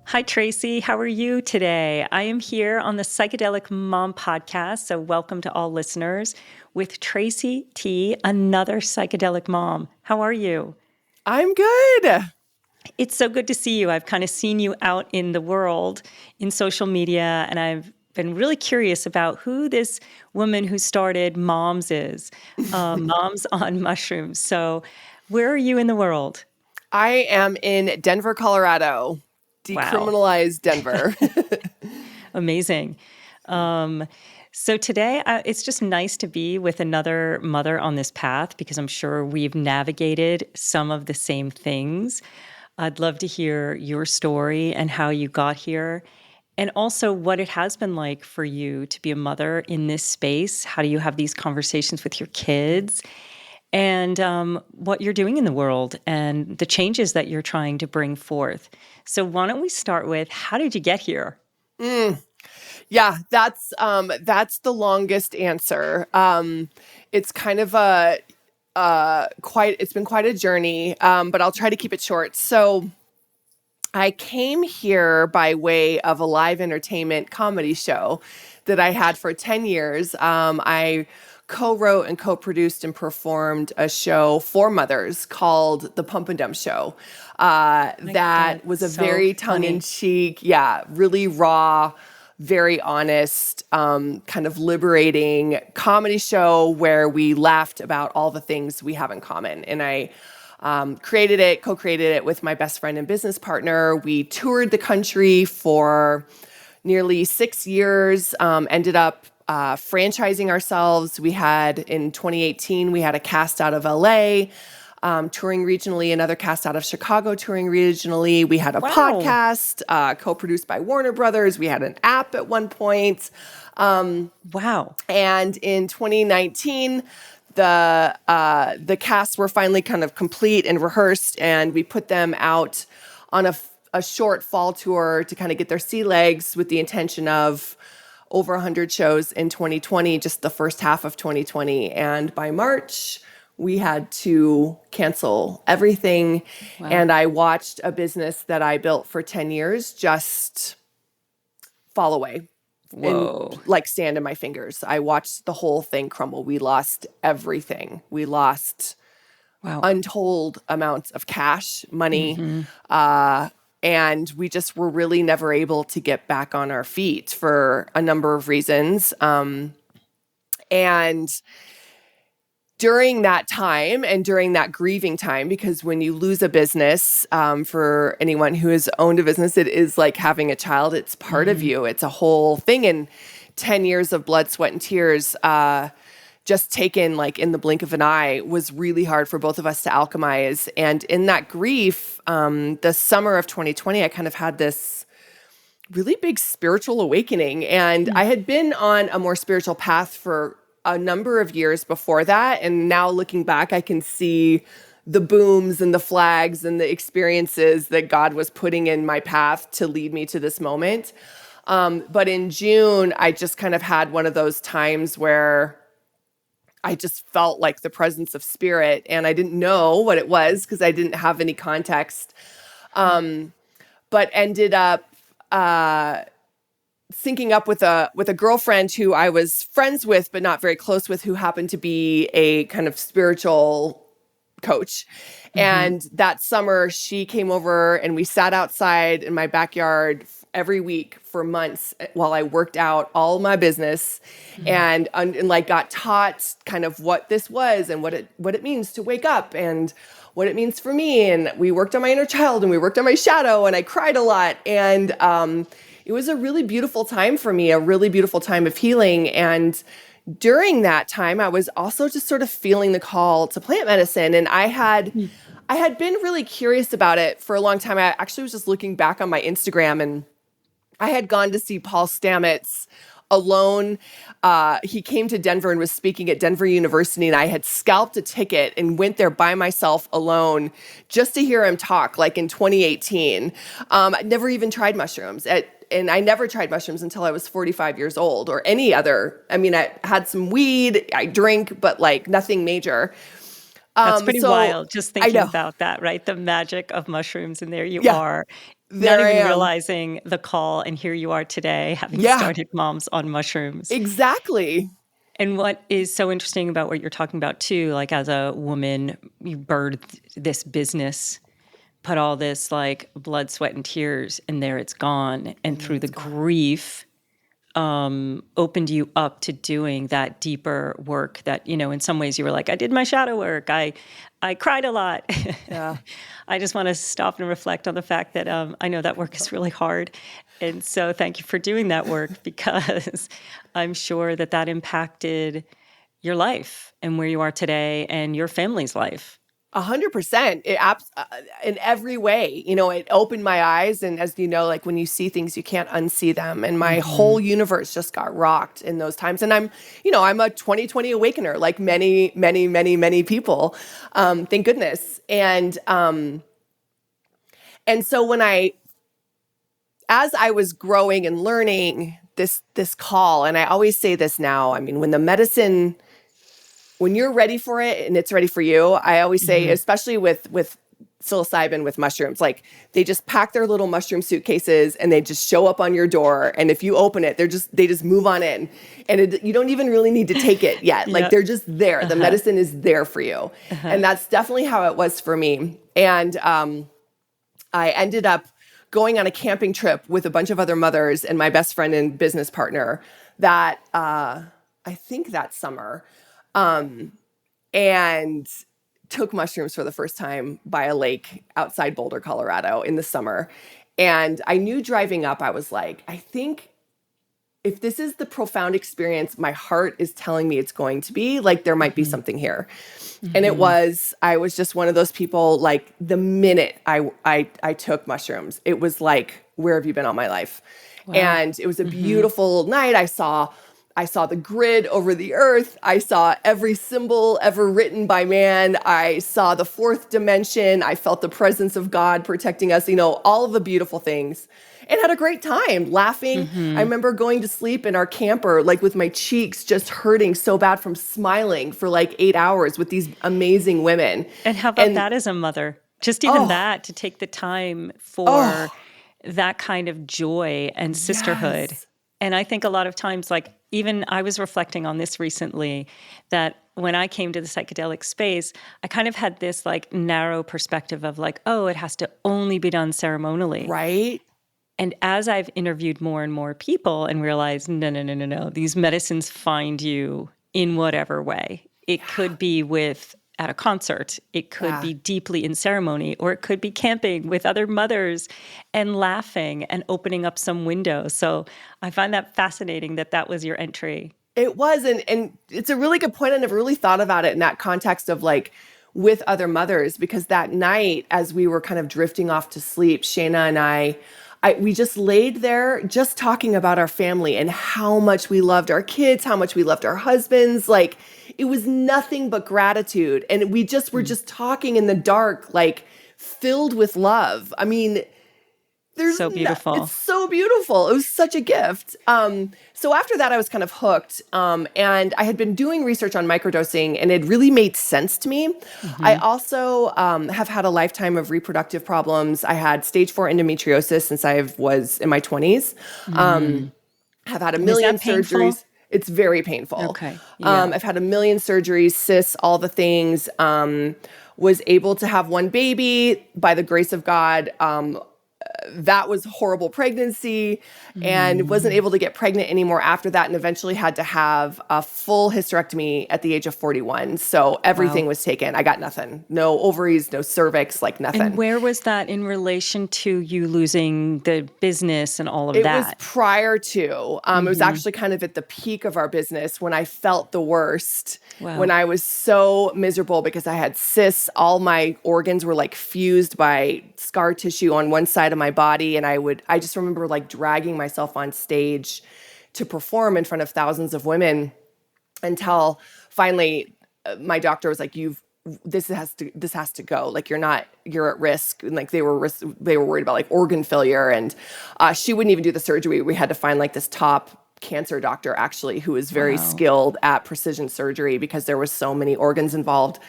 Hi, Tracey. How are you today? I am here on the Psychedelic Mom podcast, so welcome to all listeners with Tracey Tee, another psychedelic mom. How are you? I'm good. It's so good to see you. I've kind of seen you out in the world in social media, and I've been really curious about who this woman who started Moms is, Moms on Mushrooms. So where are you in the world? I am in Denver, Colorado. Wow. Decriminalized Denver. Amazing. So today, it's just nice to be with another mother on this path because I'm sure we've navigated some of the same things. I'd love to hear your story and how you got here, and also what it has been like for you to be a mother in this space. How do you have these conversations with your kids? And what you're doing in the world and the changes that you're trying to bring forth. So why don't we start with, how did you get here? Yeah, that's the longest answer. It's kind of it's been quite a journey, but I'll try to keep it short. So I came here by way of a live entertainment comedy show that I had for 10 years. I co-wrote and co-produced and performed a show for mothers called The Pump and Dump Show. That was a very tongue-in-cheek, really raw, very honest, kind of liberating comedy show where we laughed about all the things we have in common. And I co-created it with my best friend and business partner. We toured the country for nearly 6 years, ended up franchising ourselves. In 2018, we had a cast out of LA, touring regionally, another cast out of Chicago, touring regionally. We had a podcast, co-produced by Warner Brothers. We had an app at one point. Wow. And in 2019, the casts were finally kind of complete and rehearsed, and we put them out on a short fall tour to kind of get their sea legs with the intention of over 100 shows in 2020, just the first half of 2020. And by March, we had to cancel everything. Wow. And I watched a business that I built for 10 years just fall away. Whoa. And like sand in my fingers. I watched the whole thing crumble. We lost everything. We lost untold amounts of cash, money, and we just were really never able to get back on our feet for a number of reasons. And during that time and during that grieving time, because when you lose a business, for anyone who has owned a business, it is like having a child. It's part of you. It's a whole thing. And 10 years of blood, sweat, and tears, just taken like in the blink of an eye, was really hard for both of us to alchemize. And in that grief, the summer of 2020, I kind of had this really big spiritual awakening. And I had been on a more spiritual path for a number of years before that. And now looking back, I can see the booms and the flags and the experiences that God was putting in my path to lead me to this moment. But in June, I just kind of had one of those times where I just felt like the presence of spirit, and I didn't know what it was because I didn't have any context. But ended up syncing up with a girlfriend who I was friends with, but not very close with, who happened to be a kind of spiritual coach. And that summer she came over and we sat outside in my backyard every week for months while I worked out all my business and like got taught kind of what this was and what it means to wake up and what it means for me. And we worked on my inner child and we worked on my shadow, and I cried a lot. And it was a really beautiful time for me, a really beautiful time of healing. And during that time, I was also just sort of feeling the call to plant medicine. And I had been really curious about it for a long time. I actually was just looking back on my Instagram, and I had gone to see Paul Stamets alone. He came to Denver and was speaking at Denver University, and I had scalped a ticket and went there by myself alone just to hear him talk, like in 2018. I'd never even tried mushrooms. and I never tried mushrooms until I was 45 years old or any other. I mean, I had some weed, I drink, but like nothing major. That's pretty So wild, just I thinking know. about that, right? The magic of mushrooms, and there you Yeah, are, not there I even am. realizing the call, and here you are today, having Yeah, started Moms on Mushrooms. exactly. And what is so interesting about what you're talking about too, like as a woman, you birthed this business, put all this like blood, sweat, and tears, and there it's gone. And And then through the it's gone. grief, opened you up to doing that deeper work that, in some ways you were like, I did my shadow work. I cried a lot. Yeah. I just want to stop and reflect on the fact that I know that work is really hard. And so thank you for doing that work because I'm sure that that impacted your life and where you are today and your family's life. 100%. In every way, it opened my eyes. And as you know, like when you see things, you can't unsee them. And my Hmm. whole universe just got rocked in those times. And I'm a 2020 awakener, like many, many, many, many people. Thank goodness. And so as I was growing and learning this call, and I always say this now, I mean, when you're ready for it and it's ready for you, I always say, Hmm. especially with psilocybin, with mushrooms, like they just pack their little mushroom suitcases and they just show up on your door. And if you open it, they just move on in, and you don't even really need to take it yet. Like Yeah. they're just there. The Uh-huh. medicine is there for you, Uh-huh. and that's definitely how it was for me. And I ended up going on a camping trip with a bunch of other mothers and my best friend and business partner that I think that summer. And took mushrooms for the first time by a lake outside Boulder, Colorado in the summer. And I knew driving up, I was like, I think if this is the profound experience my heart is telling me it's going to be, like there might be Hmm. something here. And Hmm. I was just one of those people, like the minute I took mushrooms, it was like, where have you been all my life? Wow. And it was a Hmm. beautiful night. I saw the grid over the earth. I saw every symbol ever written by man. I saw the fourth dimension. I felt the presence of God protecting us, all of the beautiful things, and had a great time laughing. I Hmm. remember going to sleep in our camper, like with my cheeks just hurting so bad from smiling for like 8 hours with these amazing women. And how about And that as a mother? Just even oh, that, to take the time for oh, that kind of joy and sisterhood. yes. And I think a lot of times, like even I was reflecting on this recently, that when I came to the psychedelic space, I kind of had this like narrow perspective of like, oh, it has to only be done ceremonially. Right? And as I've interviewed more and more people and realized, no, no, no, no, no, these medicines find you in whatever way. It could be at a concert, it could Yeah. be deeply in ceremony, or it could be camping with other mothers and laughing and opening up some window. So I find that fascinating that that was your entry. It was, and it's a really good point. I never really thought about it in that context of like with other mothers, because that night, as we were kind of drifting off to sleep, Shayna and we just laid there just talking about our family and how much we loved our kids, how much we loved our husbands. Like it was nothing but gratitude. And we just were Mm. just talking in the dark, like filled with love. I mean, So it's beautiful. so beautiful. It was such a gift. So after that, I was kind of hooked. And I had been doing research on microdosing, and it really made sense to me. I Hmm. also have had a lifetime of reproductive problems. I had stage 4 endometriosis since I was in my 20s. Mm. Have had a And is million that painful? surgeries. It's very painful. Okay. Yeah. I've had a million surgeries, cysts, all the things. Was able to have one baby by the grace of God. That was horrible pregnancy, and wasn't Mm. able to get pregnant anymore after that, and eventually had to have a full hysterectomy at the age of 41. So everything Wow. was taken. I got nothing. No ovaries, no cervix, like And nothing. where was that in relation to you losing the business and all of It was that? prior to, it was Hmm. actually kind of at the peak of our business when I felt the worst, when Wow. I was so miserable because I had cysts. All my organs were like fused by scar tissue on one side of my body. And I just remember like dragging myself on stage to perform in front of thousands of women until finally my doctor was like, you've this has to go. Like, you're at risk. And like they were worried about like organ failure. And she wouldn't even do the surgery. We had to find like this top cancer doctor actually, who was very skilled at precision surgery because there was so many organs involved.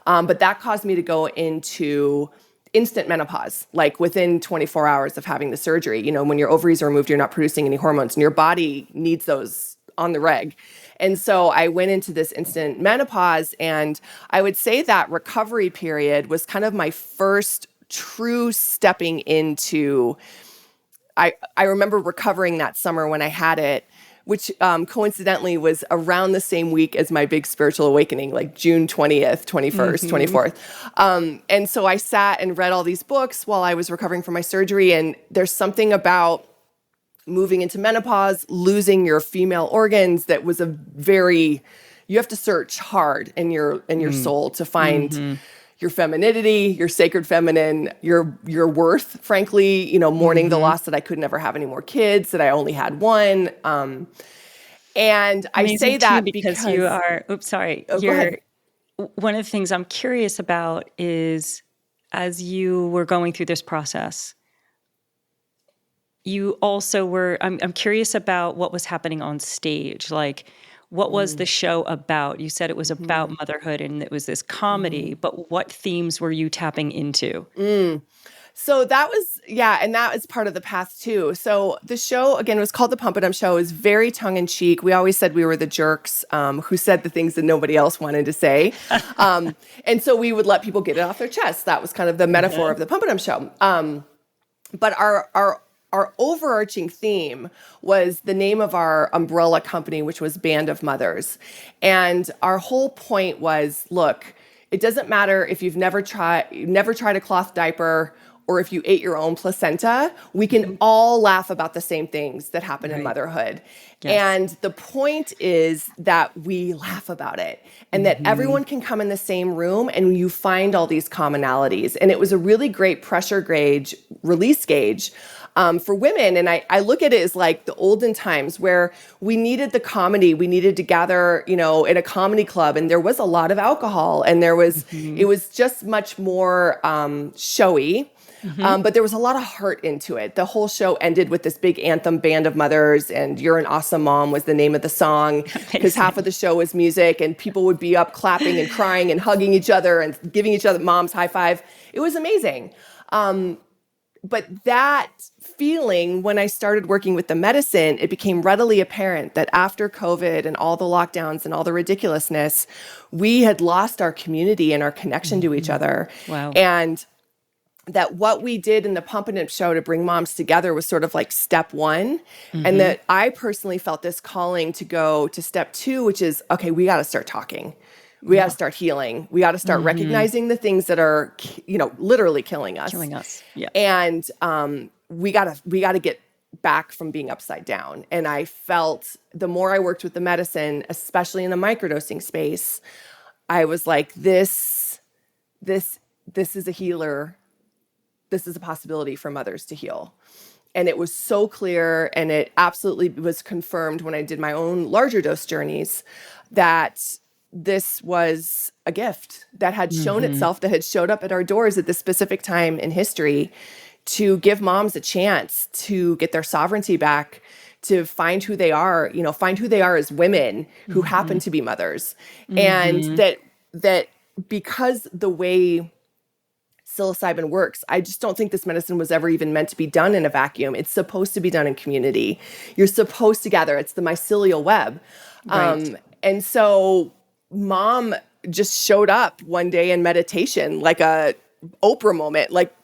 But that caused me to go into instant menopause, like within 24 hours of having the surgery. You know, when your ovaries are removed, you're not producing any hormones and your body needs those on the reg. And so I went into this instant menopause, and I would say that recovery period was kind of my first true stepping into, I remember recovering that summer when I had it, which coincidentally was around the same week as my big spiritual awakening, like June 20th, 21st, 24th. And so I sat and read all these books while I was recovering from my surgery. And there's something about moving into menopause, losing your female organs that was you have to search hard in your soul to find your femininity, your sacred feminine, your worth, frankly, you know, mourning the loss that I could never have any more kids, that I only had one. And I Amazing say that because you are, oops, sorry. Go ahead. One of the things I'm curious about is, as you were going through this process, you also were, I'm curious about what was happening on stage. Like, what was the show about? You said it was about motherhood and it was this comedy, but what themes were you tapping into? So that was, and that is part of the path too. So the show, again, was called The Pump It Up Show. It was very tongue-in-cheek. We always said we were the jerks who said the things that nobody else wanted to say. And so we would let people get it off their chest. That was kind of the metaphor of The Pump It Up Show. But our overarching theme was the name of our umbrella company, which was Band of Mothers. And our whole point was, look, it doesn't matter if you've never tried a cloth diaper or if you ate your own placenta, we can all laugh about the same things that happen in motherhood. Yes. And the point is that we laugh about it and that everyone can come in the same room and you find all these commonalities. And it was a really great pressure gauge, release gauge for women. And I look at it as like the olden times where we needed the comedy. We needed to gather, you know, in a comedy club, and there was a lot of alcohol, and there was, it was just much more showy. But there was a lot of heart into it. The whole show ended with this big anthem, Band of Mothers, and You're an Awesome Mom was the name of the song, because half of the show was music, and people would be up clapping and crying and hugging each other and giving each other mom's high five. It was amazing. But that feeling, when I started working with the medicine, it became readily apparent that after COVID and all the lockdowns and all the ridiculousness, we had lost our community and our connection to each other. Wow. And that what we did in the Pump It Up Show to bring moms together was sort of like step one. And that I personally felt this calling to go to step two, which is, okay, we got to start talking. We got to start healing. We got to start recognizing the things that are, you know, literally killing us. Yeah. And we got to get back from being upside down. And I felt the more I worked with the medicine, especially in the microdosing space, I was like, this is a healer. This is a possibility for mothers to heal. And it was so clear, and it absolutely was confirmed when I did my own larger dose journeys, that this was a gift that had shown itself, that had showed up at our doors at this specific time in history, to give moms a chance to get their sovereignty back, to find who they are, you know, find who they are as women who happen to be mothers. And that because the way psilocybin works, I just don't think this medicine was ever even meant to be done in a vacuum. It's supposed to be done in community. You're supposed to gather. It's the mycelial web. Right. And so Mom just showed up one day in meditation, like a Oprah moment. Like,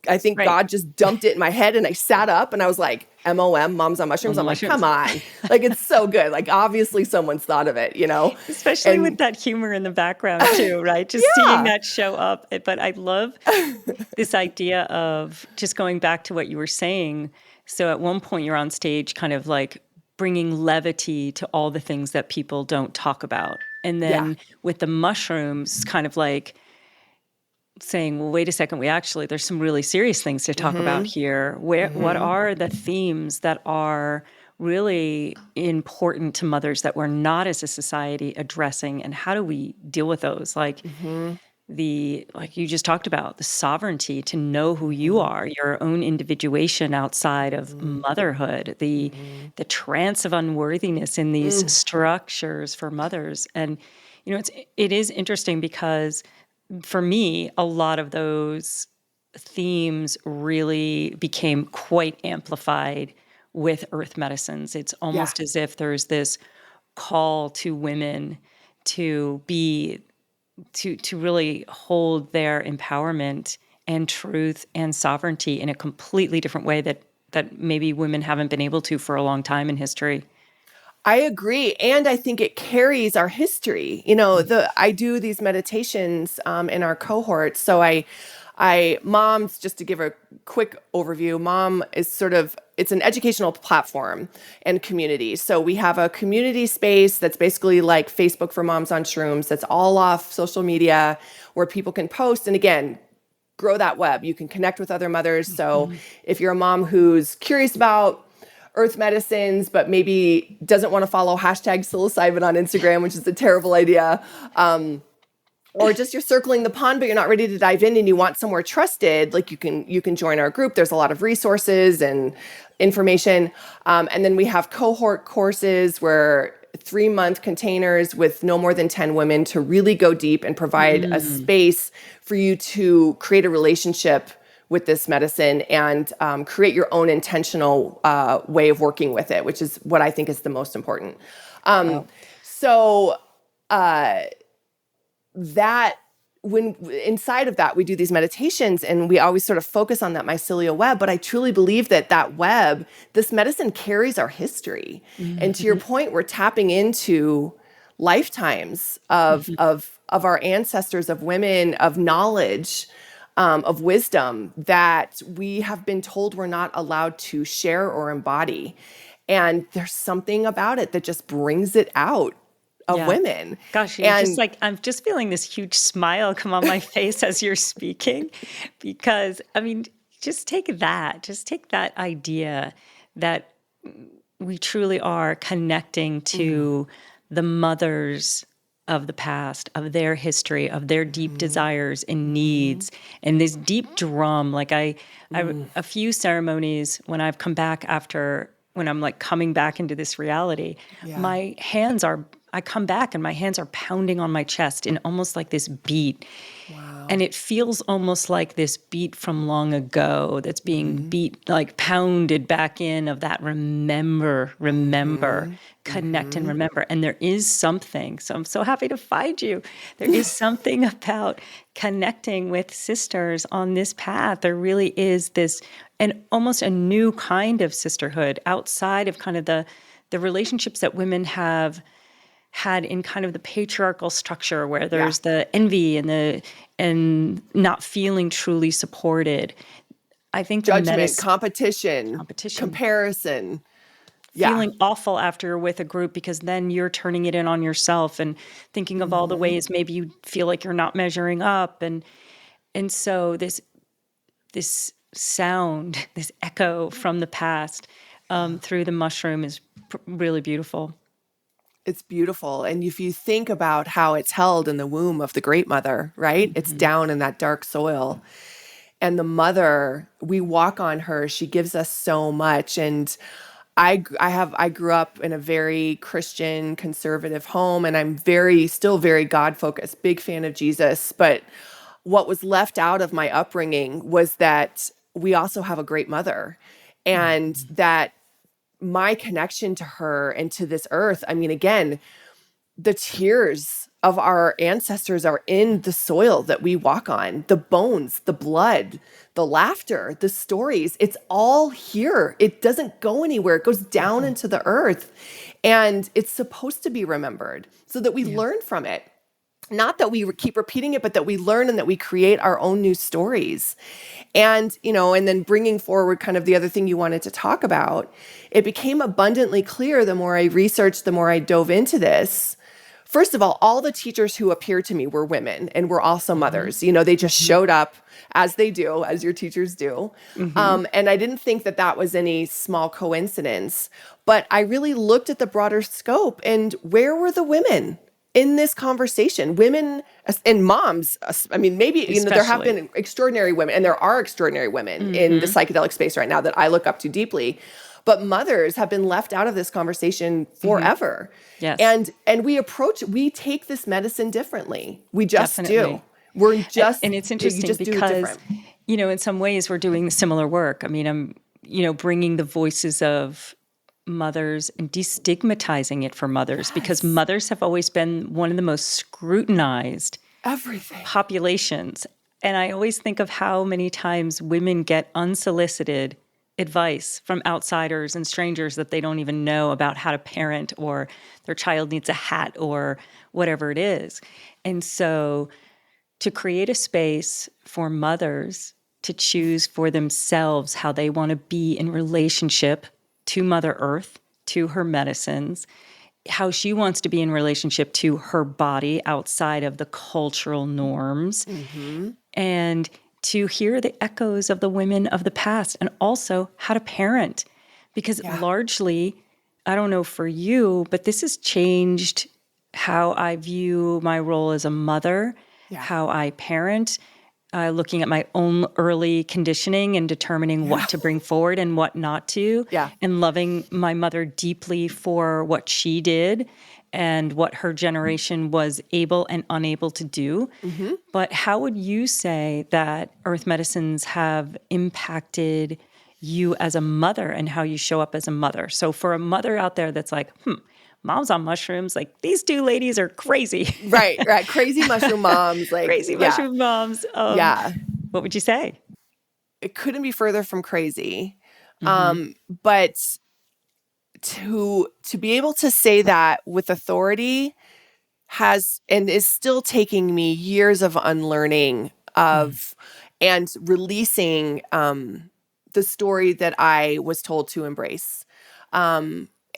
I think God just dumped it in my head, and I sat up and I was like, M.O.M, Moms on Mushrooms. I'm like, come on. Like, it's so good. Like, obviously someone's thought of it, you know? Especially with that humor in the background too, right? Just seeing that show up. But I love this idea of just going back to what you were saying. So at one point you're on stage kind of like bringing levity to all the things that people don't talk about. And then with the mushrooms, kind of like saying, well, wait a second, there's some really serious things to talk about here. What are the themes that are really important to mothers that we're not as a society addressing, and how do we deal with those? Like like you just talked about, the sovereignty to know who you are, your own individuation outside of motherhood, the trance of unworthiness in these structures for mothers. And it is interesting because for me, a lot of those themes really became quite amplified with earth medicines. It's Yeah. almost as if there's this call to women to be to really hold their empowerment and truth and sovereignty in a completely different way that maybe women haven't been able to for a long time in history. I agree. And I think it carries our history. I do these meditations in our cohort. So Mom's, just to give a quick overview, Mom is it's an educational platform and community. So we have a community space that's basically like Facebook for Moms on Shrooms. That's all off social media where people can post. And again, grow that web. You can connect with other mothers. So if you're a mom who's curious about earth medicines, but maybe doesn't want to follow hashtag psilocybin on Instagram, which is a terrible idea, or just you're circling the pond, but you're not ready to dive in and you want somewhere trusted, like you can join our group. There's a lot of resources and information. And then we have cohort courses where 3-month containers with no more than 10 women to really go deep and provide a space for you to create a relationship with this medicine and create your own intentional way of working with it, which is what I think is the most important. So that when inside of that, we do these meditations and we always sort of focus on that mycelial web. But I truly believe that web, this medicine carries our history. And to your point, we're tapping into lifetimes of our ancestors, of women, of knowledge, of wisdom that we have been told we're not allowed to share or embody. And there's something about it that just brings it out of women. Gosh, I'm just feeling this huge smile come on my face as you're speaking, because just take that idea that we truly are connecting to the mothers of the past, of their history, of their deep desires and needs, and this deep drum. Like I a few ceremonies when I've come back when I'm like coming back into this reality, I come back and my hands are pounding on my chest in almost like this beat. Wow. And it feels almost like this beat from long ago that's being beat, like pounded back in, of that remember, connect and remember. And there is something, so I'm so happy to find you. There is something about connecting with sisters on this path. There really is this, and almost a new kind of sisterhood outside of kind of the relationships that women have had in kind of the patriarchal structure where there's the envy and not feeling truly supported. I think judgment, competition, comparison. Feeling awful after you're with a group because then you're turning it in on yourself and thinking of all the ways maybe you feel like you're not measuring up. And so this sound, this echo from the past through the mushroom is really beautiful. It's beautiful. And if you think about how it's held in the womb of the Great Mother, right? It's down in that dark soil. And the mother, we walk on her. She gives us so much. And I grew up in a very Christian, conservative home, and I'm still very God-focused, big fan of Jesus. But what was left out of my upbringing was that we also have a great mother, and that my connection to her and to this earth, again, the tears of our ancestors are in the soil that we walk on, the bones, the blood, the laughter, the stories. It's all here. It doesn't go anywhere. It goes down into the earth, and it's supposed to be remembered so that we learn from it. Not that we keep repeating it, but that we learn and that we create our own new stories. And, and then bringing forward kind of the other thing you wanted to talk about, it became abundantly clear the more I researched, the more I dove into this. first of all the teachers who appeared to me were women and were also mothers. You know, they just showed up as they do, as your teachers do. And I didn't think that that was any small coincidence, but I really looked at the broader scope and where were the women in this conversation? Women and moms, I mean, maybe, you know, there have been extraordinary women, and there are extraordinary women in the psychedelic space right now that I look up to deeply. But mothers have been left out of this conversation forever. Yes. And we take this medicine differently. We just Definitely. do. We're just, and it's interesting you just do it because, different. you know, in some ways we're doing similar work. I mean, I'm, you know, bringing the voices of mothers and destigmatizing it for mothers, because mothers have always been one of the most scrutinized populations. And I always think of how many times women get unsolicited advice from outsiders and strangers that they don't even know about how to parent, or their child needs a hat or whatever it is. And so to create a space for mothers to choose for themselves how they want to be in relationship to Mother Earth, to her medicines, how she wants to be in relationship to her body outside of the cultural norms, and to hear the echoes of the women of the past, and also how to parent. Because largely, I don't know for you, but this has changed how I view my role as a mother, how I parent, looking at my own early conditioning and determining what to bring forward and what not to, and loving my mother deeply for what she did and what her generation was able and unable to do. But how would you say that earth medicines have impacted you as a mother and how you show up as a mother? So for a mother out there that's like, mom's on mushrooms, like these two ladies are crazy. Right. Crazy mushroom moms. Like Crazy mushroom moms. What would you say? It couldn't be further from crazy. But to be able to say that with authority has and is still taking me years of unlearning of and releasing the story that I was told to embrace.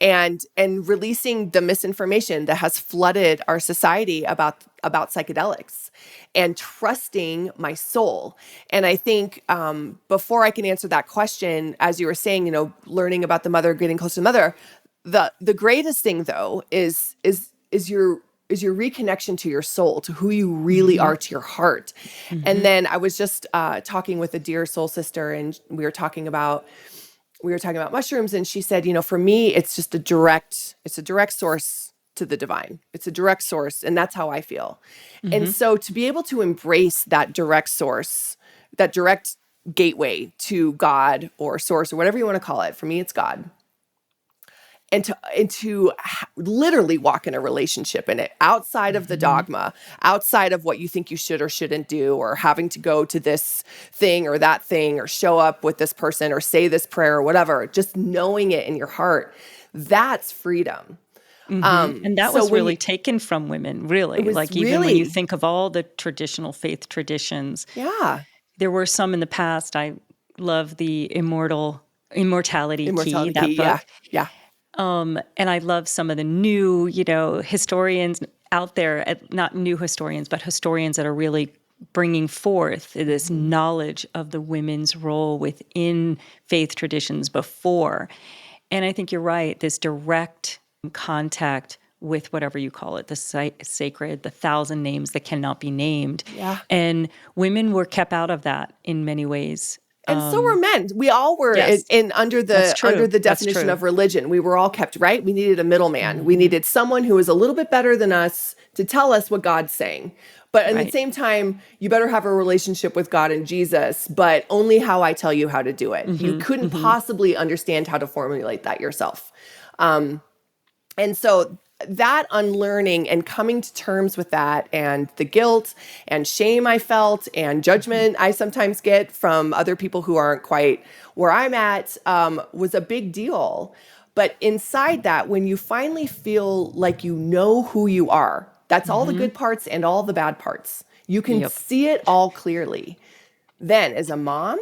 And releasing the misinformation that has flooded our society about psychedelics, and trusting my soul. And I think before I can answer that question, as you were saying, you know, learning about the mother, getting close to the mother, the greatest thing though is your reconnection to your soul, to who you really are, to your heart. And then I was just talking with a dear soul sister, and we were talking about mushrooms, and she said, you know, for me, it's just a direct source to the divine. It's a direct source, and that's how I feel. And so to be able to embrace that direct source, that direct gateway to God or source or whatever you want to call it, for me, it's God. And to literally walk in a relationship in it, outside of the dogma, outside of what you think you should or shouldn't do, or having to go to this thing or that thing, or show up with this person, or say this prayer or whatever, just knowing it in your heart, that's freedom. And that was really taken from women, really. Like even when you think of all the traditional faith traditions, there were some in the past. I love the Immortality Key, that book. And I love some of the new, you know, historians out there, not new historians, but historians that are really bringing forth this knowledge of the women's role within faith traditions before. And I think you're right, this direct contact with whatever you call it, the sacred, the thousand names that cannot be named. And women were kept out of that in many ways. And so were men. We all were under the definition of religion. We were all kept, right? We needed a middleman. We needed someone who was a little bit better than us to tell us what God's saying. But at the same time, you better have a relationship with God and Jesus, but only how I tell you how to do it. You couldn't possibly understand how to formulate that yourself. And so that unlearning and coming to terms with that, and the guilt and shame I felt and judgment I sometimes get from other people who aren't quite where I'm at, was a big deal. But inside that, when you finally feel like you know who you are, that's all the good parts and all the bad parts. You can see it all clearly. Then as a mom,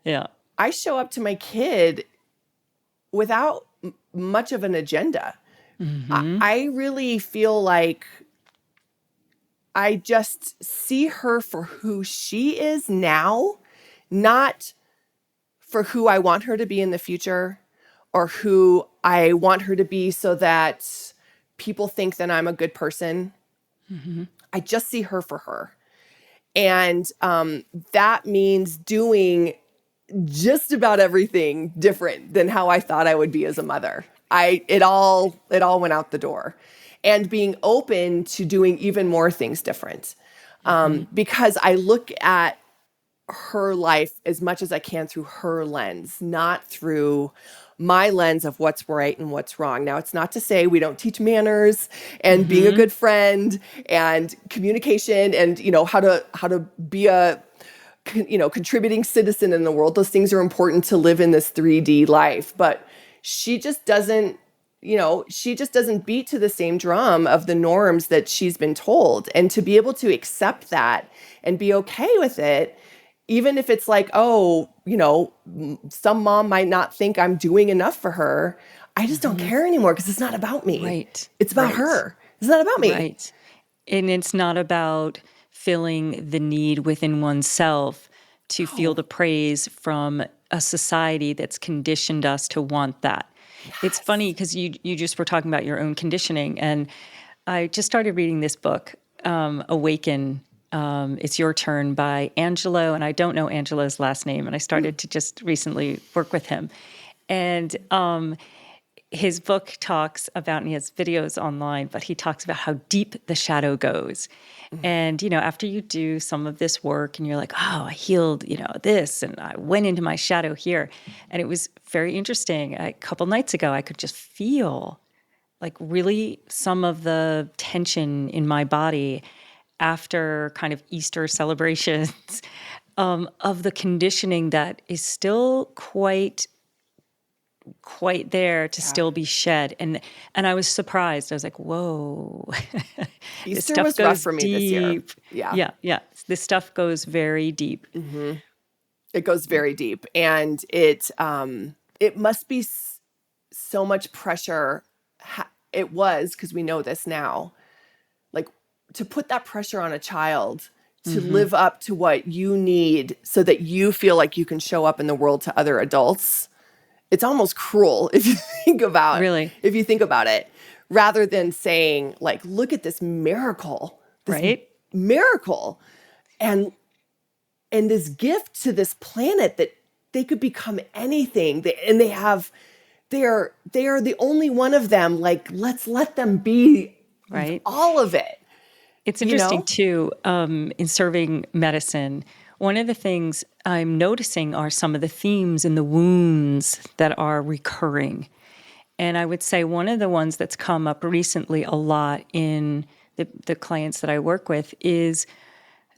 I show up to my kid without much of an agenda. Mm-hmm. I really feel like I just see her for who she is now, not for who I want her to be in the future or who I want her to be so that people think that I'm a good person. Mm-hmm. I just see her for her. And that means doing just about everything different than how I thought I would be as a mother. It all went out the door, and being open to doing even more things different, Mm-hmm. because I look at her life as much as I can through her lens, not through my lens of what's right and what's wrong. Now, it's not to say we don't teach manners and being a Mm-hmm. good friend and communication and, how to be a, contributing citizen in the world. Those things are important to live in this 3D life, but she just doesn't, she just doesn't beat to the same drum of the norms that she's been told. And to be able to accept that and be okay with it, even if it's like, oh, some mom might not think I'm doing enough for her. I just don't Mm-hmm. care anymore because it's not about me. Right. It's about Right. her. It's not about me. Right. And it's not about filling the need within oneself to feel Oh, the praise from a society that's conditioned us to want that. It's funny yes. because you just were talking about your own conditioning, and I just started reading this book, Awaken. It's Your Turn by Angelo, and I don't know Angelo's last name, and I started to just recently work with him. And his book talks about, and he has videos online, but he talks about how deep the shadow goes. And, after you do some of this work and you're like, oh, I healed, this, and I went into my shadow here. And it was very interesting. A couple nights ago, I could just feel like really some of the tension in my body after kind of Easter celebrations of the conditioning that is still quite there to Yeah. still be shed. And I was surprised. I was like, whoa, this Easter stuff was rough goes for me this year. deep. Yeah. Yeah, yeah. This stuff goes very deep. Hmm. It goes very deep. And it must be so much pressure. It was, because we know this now, like, to put that pressure on a child to Hmm. live up to what you need so that you feel like you can show up in the world to other adults. It's almost cruel Really, if you think about it, rather than saying, like, look at this right? miracle and this gift to this planet that they could become anything. And they are the only one of them. Like, let's let them be Right. all of it, It's you interesting know? too, in serving medicine. One of the things I'm noticing are some of the themes and the wounds that are recurring. And I would say one of the ones that's come up recently a lot in the clients that I work with is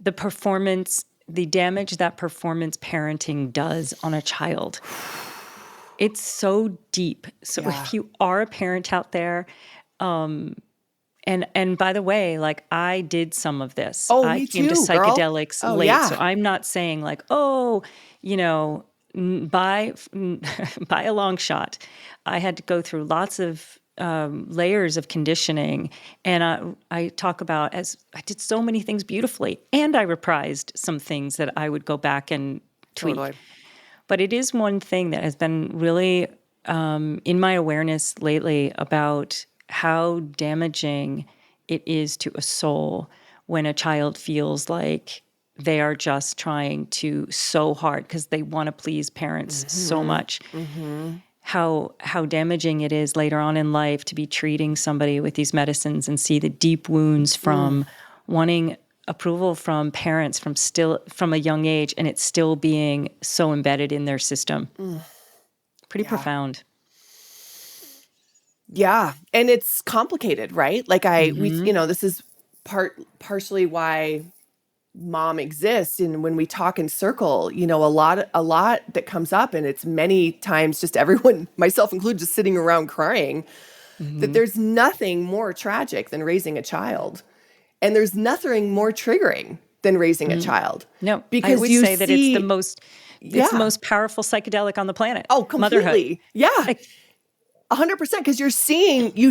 the performance, the damage that performance parenting does on a child. It's so deep. So Yeah. if you are a parent out there, and by the way, like I did some of this. Oh, I me came to too, girl. psychedelics Oh, late. So yeah. I'm not saying like, oh, you know, by by a long shot. I had to go through lots of layers of conditioning, and I talk about as I did so many things beautifully, and I reprised some things that I would go back and tweak. Totally. But it is one thing that has been really in my awareness lately about how damaging it is to a soul when a child feels like they are just trying to so hard because they want to please parents so Mm-hmm. much. Mm-hmm. How damaging it is later on in life to be treating somebody with these medicines and see the deep wounds Mm. from wanting approval from parents from a young age, and it's still being so embedded in their system. Mm. Pretty Yeah. profound. Yeah. And it's complicated, right? Like Hmm. this is partially why mom exists. And when we talk in circle, a lot that comes up, and it's many times just everyone, myself included, just sitting around crying, that Hmm. there's nothing more tragic than raising a child. And there's nothing more triggering than raising a child, No, I because always you say that see, it's the yeah. most powerful psychedelic on the planet. Oh, Motherhood. completely. Yeah. Like 100%, because you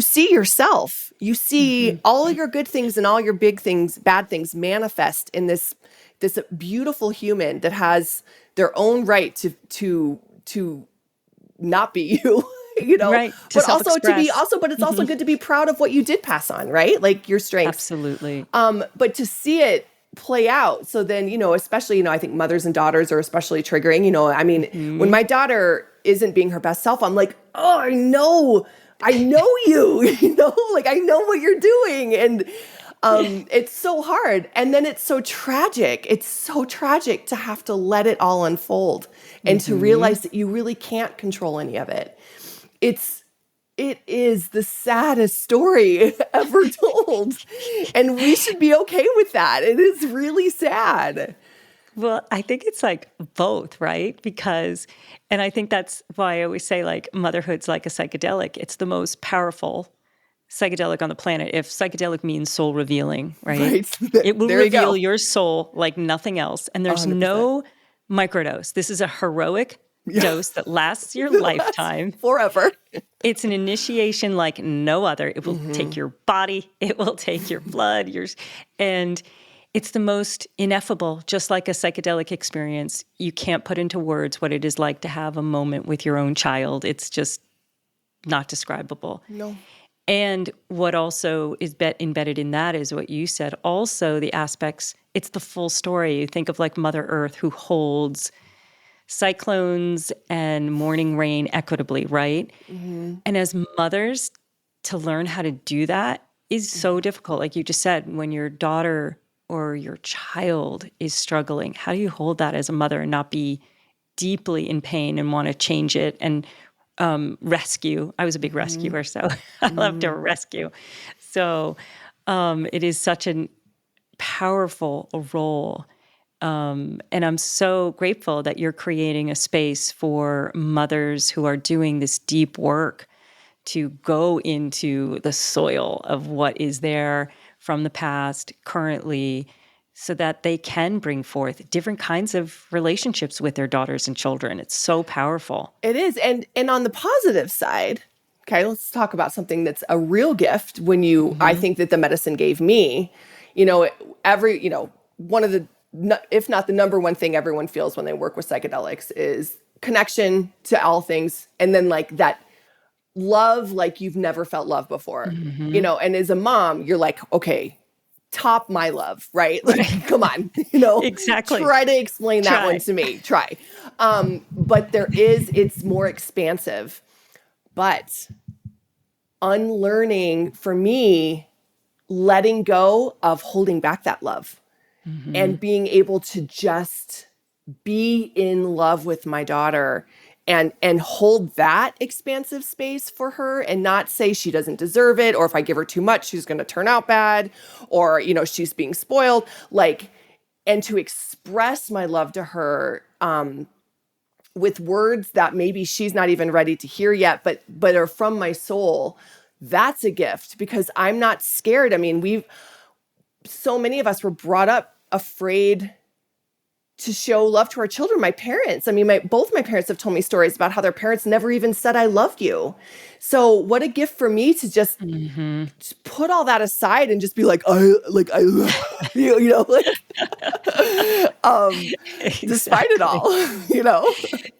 see yourself, you see all your good things and all your bad things manifest in this beautiful human that has their own right to not be you, Right. To but also self-express. but it's also good to be proud of what you did pass on, right? Like your strengths. Absolutely. But to see it play out. So then, especially, I think mothers and daughters are especially triggering. I mean, when my daughter isn't being her best self, I'm like, oh, I know you, like I know what you're doing. And it's so hard. And then it's so tragic. It's so tragic to have to let it all unfold and to realize that you really can't control any of it. It is the saddest story ever told. And we should be okay with that. It is really sad. Well, I think it's like both, right? And I think that's why I always say like motherhood's like a psychedelic. It's the most powerful psychedelic on the planet. If psychedelic means soul revealing, right? It will There you go. reveal your soul like nothing else. And there's 100%. no microdose. This is a heroic dose that lasts your lifetime. Forever. It's an initiation like no other. It will take your body. It will take your blood, and it's the most ineffable, just like a psychedelic experience. You can't put into words what it is like to have a moment with your own child. It's just not describable. No. And what also is embedded in that is what you said. Also, the aspects, it's the full story. You think of like Mother Earth, who holds cyclones and morning rain equitably, right? And as mothers, to learn how to do that is so difficult. Like you just said, when your daughter or your child is struggling, how do you hold that as a mother and not be deeply in pain and want to change it and rescue? I was a big rescuer, so I love to rescue. So it is such a powerful role. And I'm so grateful that you're creating a space for mothers who are doing this deep work to go into the soil of what is there from the past, currently, so that they can bring forth different kinds of relationships with their daughters and children. It's so powerful. It is. And on the positive side, okay, let's talk about something that's a real gift I think that the medicine gave me, one of the, if not the number one thing everyone feels when they work with psychedelics is connection to all things. And then like that love, like you've never felt love before, and as a mom, you're like, okay, top my love, right? Like, come on, Exactly. Try to explain that one to me. Try. But it's more expansive, but unlearning for me, letting go of holding back that love and being able to just be in love with my daughter and hold that expansive space for her and not say she doesn't deserve it, or if I give her too much, she's going to turn out bad, or, she's being spoiled, and to express my love to her, with words that maybe she's not even ready to hear yet, but are from my soul. That's a gift, because I'm not scared. I mean, so many of us were brought up afraid to show love to our children. My parents, I mean, both my parents have told me stories about how their parents never even said, I love you. So what a gift for me to just put all that aside and just be like, I love you, Exactly. despite it all,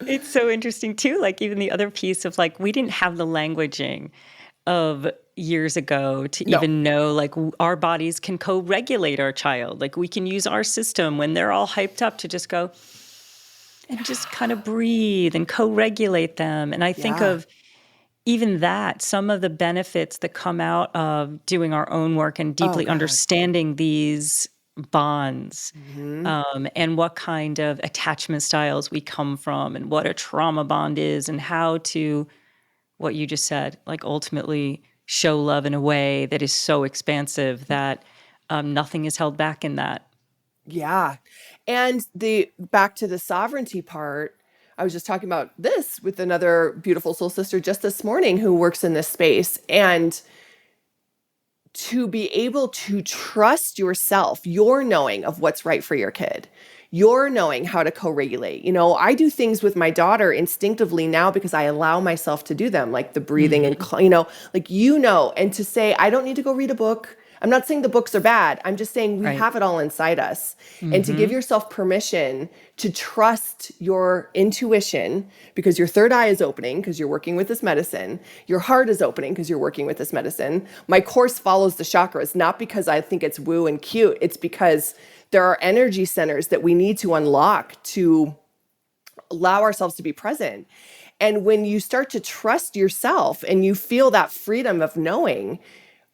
It's so interesting too. Like even the other piece of like, we didn't have the languaging of years ago to even know like our bodies can co-regulate our child. Like we can use our system when they're all hyped up to just go and just kind of breathe and co-regulate them. And I think of even that, some of the benefits that come out of doing our own work and deeply understanding these bonds, and what kind of attachment styles we come from and what a trauma bond is and how to, what you just said, like ultimately show love in a way that is so expansive that nothing is held back in that. Yeah. And back to the sovereignty part, I was just talking about this with another beautiful soul sister just this morning who works in this space. And to be able to trust yourself, your knowing of what's right for your kid, your knowing how to co-regulate. You know, I do things with my daughter instinctively now because I allow myself to do them, like the breathing and, like, and to say, I don't need to go read a book. I'm not saying the books are bad. I'm just saying we Right. have it all inside us. And to give yourself permission to trust your intuition, because your third eye is opening because you're working with this medicine. Your heart is opening because you're working with this medicine. My course follows the chakras, not because I think it's woo and cute. It's because there are energy centers that we need to unlock to allow ourselves to be present. And when you start to trust yourself and you feel that freedom of knowing,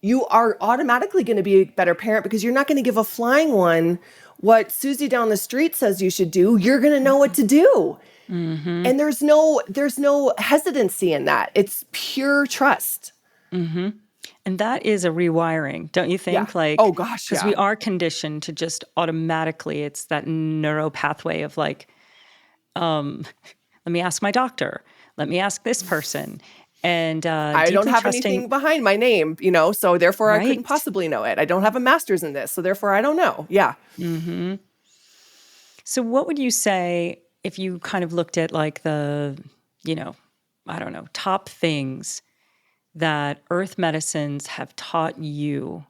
you are automatically going to be a better parent because you're not going to give a flying one what Susie down the street says you should do. You're going to know what to do. And there's no hesitancy in that. It's pure trust. And that is a rewiring, don't you think? Yeah. Like, Oh gosh, because yeah. we are conditioned to just automatically, it's that neuro pathway of like, let me ask my doctor. Let me ask this person. And I don't have anything behind my name, so therefore I couldn't Right. possibly know it. I don't have a master's in this, so therefore I don't know. Yeah. So what would you say if you kind of looked at like the, I don't know, top things that earth medicines have taught you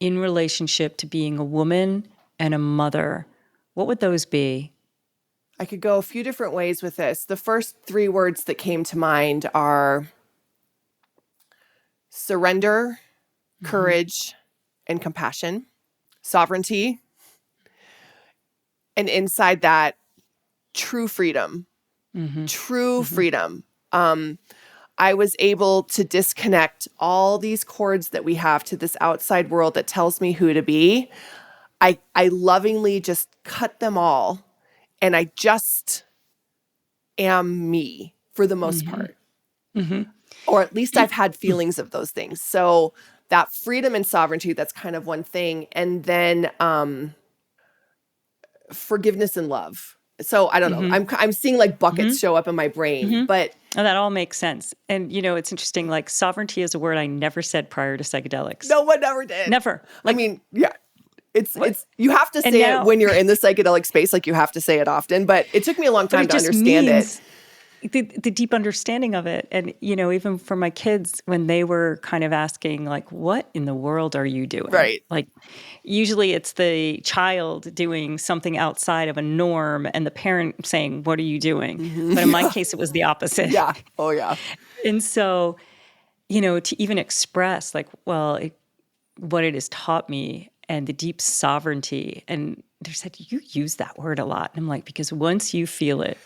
in relationship to being a woman and a mother? What would those be? I could go a few different ways with this. The first three words that came to mind are surrender, courage, and compassion, sovereignty, and inside that, true freedom. True freedom. I was able to disconnect all these cords that we have to this outside world that tells me who to be. I lovingly just cut them all, and I just am me for the most part. Or at least I've had feelings of those things. So that freedom and sovereignty, that's kind of one thing. And then forgiveness and love. So I don't know. I'm seeing like buckets show up in my brain, but Oh, that all makes sense. And, it's interesting, like sovereignty is a word I never said prior to psychedelics. no one ever did. Never. I mean, yeah. It's you have to say now- it when you're in the psychedelic space, like you have to say it often, but it took me a long time to understand it. The deep understanding of it. And, even for my kids, when they were kind of asking, like, what in the world are you doing? Right. Like, usually it's the child doing something outside of a norm and the parent saying, what are you doing? But in my case, it was the opposite. Yeah. Oh, yeah. And so, to even express, like, what it has taught me and the deep sovereignty. And they said, you use that word a lot. And I'm like, because once you feel it,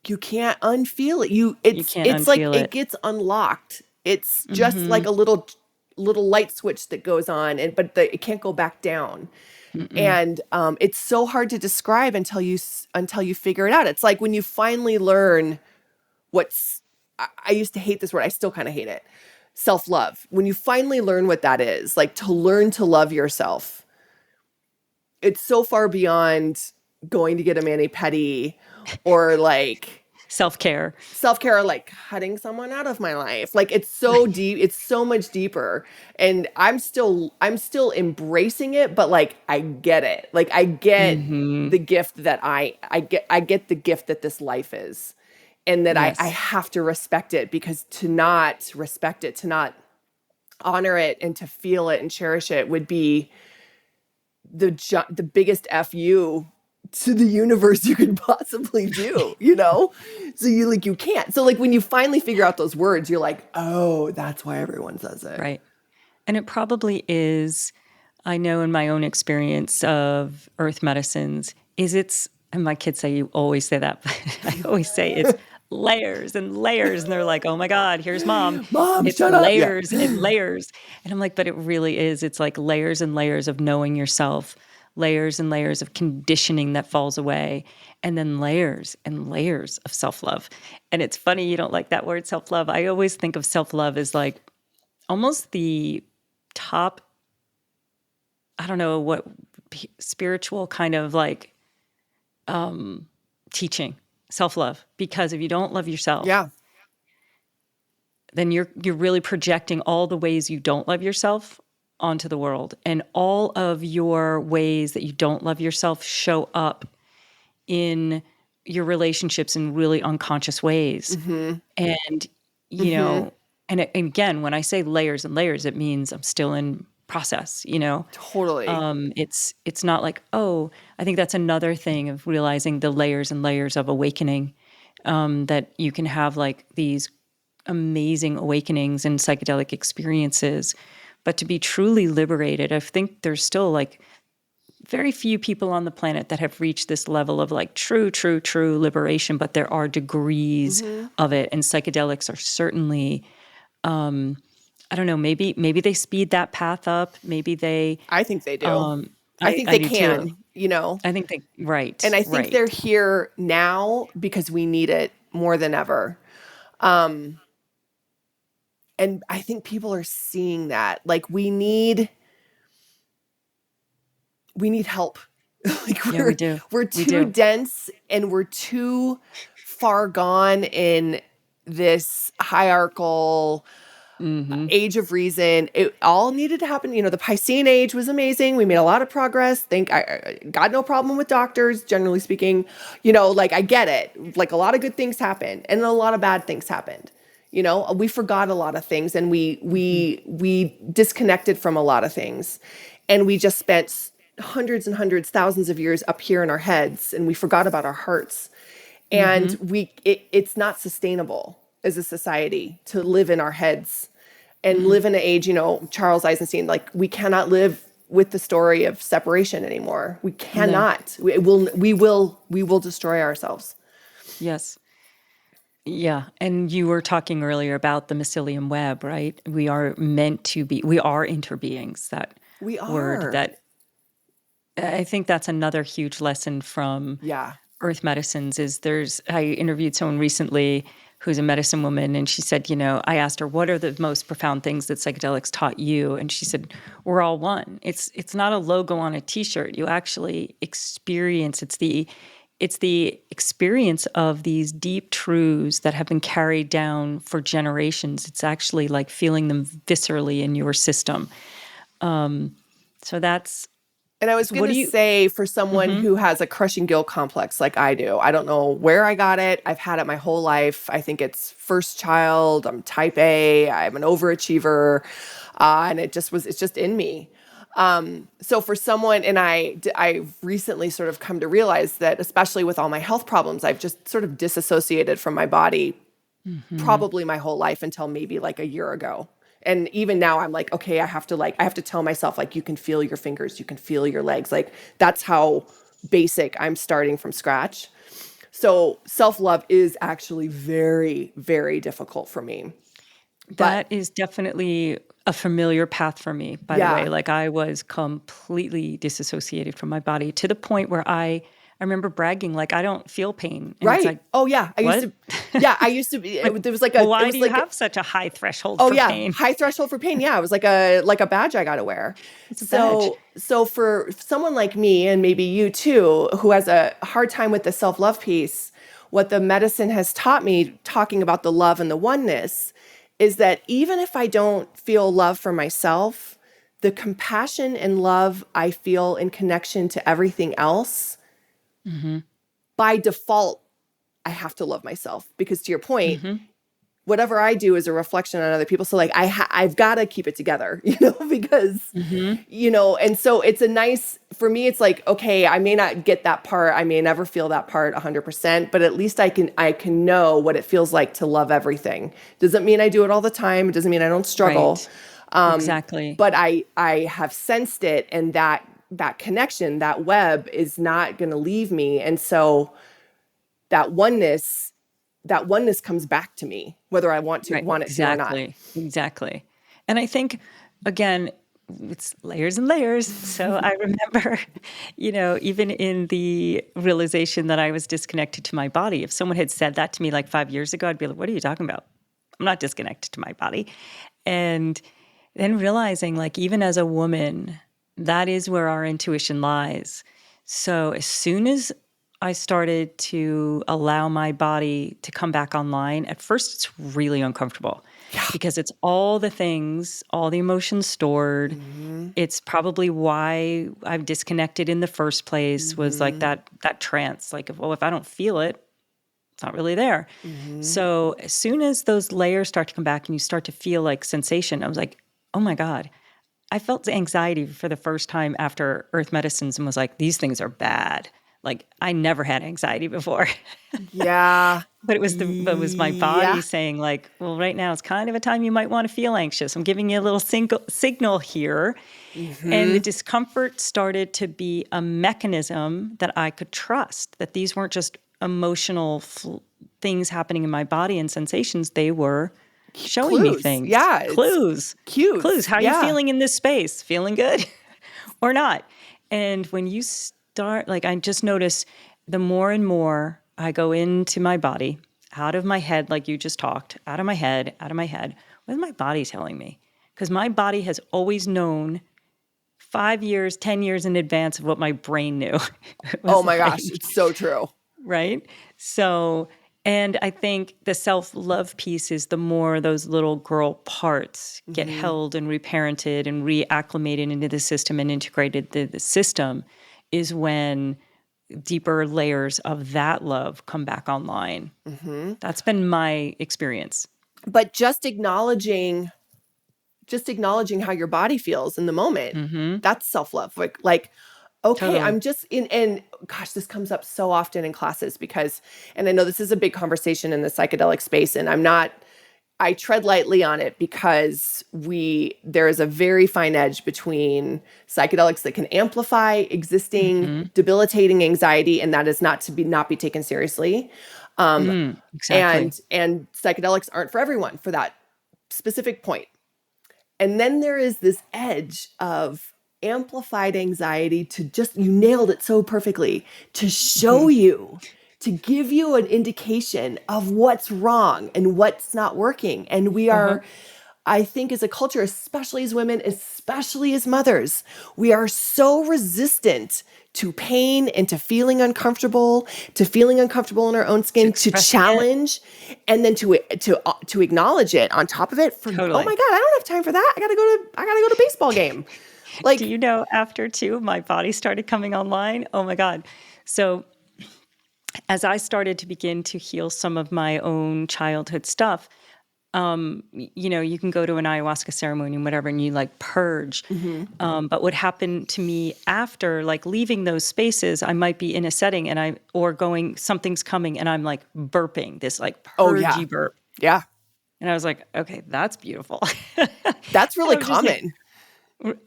You can't unfeel it. It's like it gets unlocked. It's just like a little light switch that goes on, but it can't go back down. And it's so hard to describe until you figure it out. It's like when you finally learn I used to hate this word. I still kind of hate it. Self-love. When you finally learn what that is, like to learn to love yourself, it's so far beyond going to get a mani-pedi or like self-care, or like cutting someone out of my life. Like it's so deep. It's so much deeper. And I'm still embracing it, but like I get it. Like I get the gift that I get the gift that this life is. And that Yes. I have to respect it, because to not respect it, to not honor it and to feel it and cherish it would be the biggest FU to the universe you could possibly do, So you can't. So like when you finally figure out those words, you're like, oh, that's why everyone says it. right? And it probably is, I know in my own experience of earth medicines, and my kids say, you always say that, but I always say it's layers and layers. And they're like, oh my God, here's mom. Mom, It's shut up. layers and layers. And I'm like, but it really is. It's like layers and layers of knowing yourself, layers and layers of conditioning that falls away, and then layers and layers of self-love. And it's funny, you don't like that word self-love. I always think of self-love as like almost the top, I don't know what spiritual kind of like teaching, self-love. Because if you don't love yourself, Yeah. then you're really projecting all the ways you don't love yourself onto the world. And all of your ways that you don't love yourself show up in your relationships in really unconscious ways. And, you know, and again, when I say layers and layers, it means I'm still in process, you know? Totally. It's not like, oh, I think that's another thing of realizing the layers and layers of awakening, that you can have like these amazing awakenings and psychedelic experiences. But to be truly liberated, I think there's still like very few people on the planet that have reached this level of like true liberation, but there are degrees of it. And psychedelics are certainly, I don't know, maybe they speed that path up. Maybe they, I think they do. um, I think I they do too. can, you know. I think they, And right, I think right. they're here now because we need it more than ever. And I think people are seeing that. Like we need help. Like Yeah, we do. we're We too do. dense and we're too far gone in this hierarchical Mm-hmm. age of reason. It all needed to happen. You know, the Piscean age was amazing. We made a lot of progress. I got no problem with doctors, generally speaking. You know, like I get it. Like a lot of good things happened and a lot of bad things happened. You know, we forgot a lot of things and we disconnected from a lot of things. And we just spent hundreds and hundreds, thousands of years up here in our heads and we forgot about our hearts. And Mm-hmm. it's not sustainable as a society to live in our heads and Mm-hmm. live in an age, you know, Charles Eisenstein, like we cannot live with the story of separation anymore. We No. cannot. We will destroy ourselves. Yes. Yeah. And you were talking earlier about the mycelium web, right? We are meant to be, we are interbeings, that We word are. that I think that's another huge lesson from Yeah. earth medicines is I interviewed someone recently who's a medicine woman, and she said, you know, I asked her, what are the most profound things that psychedelics taught you? And she said, we're all one. It's not a logo on a t-shirt. You actually experience, it's the experience of these deep truths that have been carried down for generations. It's actually like feeling them viscerally in your system. So that's, And I was going what to do you, say for someone mm-hmm, who has a crushing guilt complex like I do, I don't know where I got it. I've had it my whole life. I think it's first child. I'm type A. I'm an overachiever. And it's just in me. So for someone, and I recently sort of come to realize that, especially with all my health problems, I've just sort of disassociated from my body mm-hmm, probably my whole life until maybe like a year ago. And even now I'm like, okay, I have to tell myself like, you can feel your fingers, you can feel your legs. Like that's how basic I'm starting from scratch. So self-love is actually very, very difficult for me. But that is definitely a familiar path for me, by the way. yeah, Like I was completely disassociated from my body to the point where I remember bragging, like, I don't feel pain. And it's right. like, Oh yeah. what? I used to be, Like, there was well, it why do was you like have such a high threshold oh for yeah, pain? high threshold for pain. Yeah, it was like a badge I got to wear. It's a badge. So for someone like me and maybe you too, who has a hard time with the self-love piece, what the medicine has taught me, talking about the love and the oneness, is that even if I don't feel love for myself, the compassion and love I feel in connection to everything else, Mm-hmm. by default, I have to love myself because to your point, Mm-hmm. whatever I do is a reflection on other people. So like I've got to keep it together, you know, because Mm-hmm. you know, and so it's a nice for me. It's like okay, I may not get that part, I may never feel that part 100%, but at least I can know what it feels like to love everything. Doesn't mean I do it all the time. It doesn't mean I don't struggle, Right. Exactly. but I have sensed it, and that connection, that web is not going to leave me, and so that oneness that oneness comes back to me, whether I Right. want it to or not. Exactly. Exactly. And I think, again, it's layers and layers. So I remember, you know, even in the realization that I was disconnected to my body, if someone had said that to me like 5 years ago, I'd be like, what are you talking about? I'm not disconnected to my body. And then realizing, like, even as a woman, that is where our intuition lies. So as soon as I started to allow my body to come back online, at first it's really uncomfortable because it's all the things, all the emotions stored. Mm-hmm. It's probably why I've disconnected in the first place, was like Mm-hmm. that trance. Like, well, if I don't feel it, it's not really there. Mm-hmm. So as soon as those layers start to come back and you start to feel like sensation, I was like, oh my God. I felt anxiety for the first time after Earth Medicines and was like, these things are bad. Like, I never had anxiety before. Yeah. But it was my body Yeah. saying, like, well, right now is kind of a time you might want to feel anxious. I'm giving you a little signal here. And the Mm-hmm. discomfort started to be a mechanism that I could trust, that these weren't just emotional things happening in my body and sensations. They were showing me Clues. things, Yeah. It's clues, cues. clues. How are you Yeah. feeling in this space? Feeling good or not? And when you start, like, I just notice the more and more I go into my body, out of my head, like you just talked, out of my head, what is my body telling me? Because my body has always known 5 years, 10 years in advance of what my brain knew. It Oh was my like, gosh. It's so true. right? So, and I think the self-love piece is the more those little girl parts get Mm-hmm. held and reparented and reacclimated into the system and integrated the system, is when deeper layers of that love come back online. Mm-hmm. That's been my experience. But just acknowledging how your body feels in the moment, Mm-hmm. that's self-love. Like, okay, Totally. I'm just in, and gosh, this comes up so often in classes because, and I know this is a big conversation in the psychedelic space, and I tread lightly on it because there is a very fine edge between psychedelics that can amplify existing Mm-hmm. debilitating anxiety, and that is not be taken seriously. Exactly. And psychedelics aren't for everyone for that specific point. And then there is this edge of amplified anxiety to just, you nailed it so perfectly, to show you, to give you an indication of what's wrong and what's not working. And we Uh-huh. are, I think, as a culture, especially as women, especially as mothers, we are so resistant to pain and to feeling uncomfortable in our own To skin, to expressing it. challenge, and then to acknowledge it on top of it. Oh my Totally. God, I don't have time for that. I gotta go to baseball game. Do Like, you know, after too, my body started coming online? Oh my God. So as I started to begin to heal some of my own childhood stuff, you can go to an ayahuasca ceremony and whatever, and you like purge. mhm. But what happened to me after, like leaving those spaces, I might be in a setting or going, something's coming, and I'm like burping, this like Oh yeah, purgy burp. yeah, And I was like, okay, that's beautiful. that's And really I was just like, common.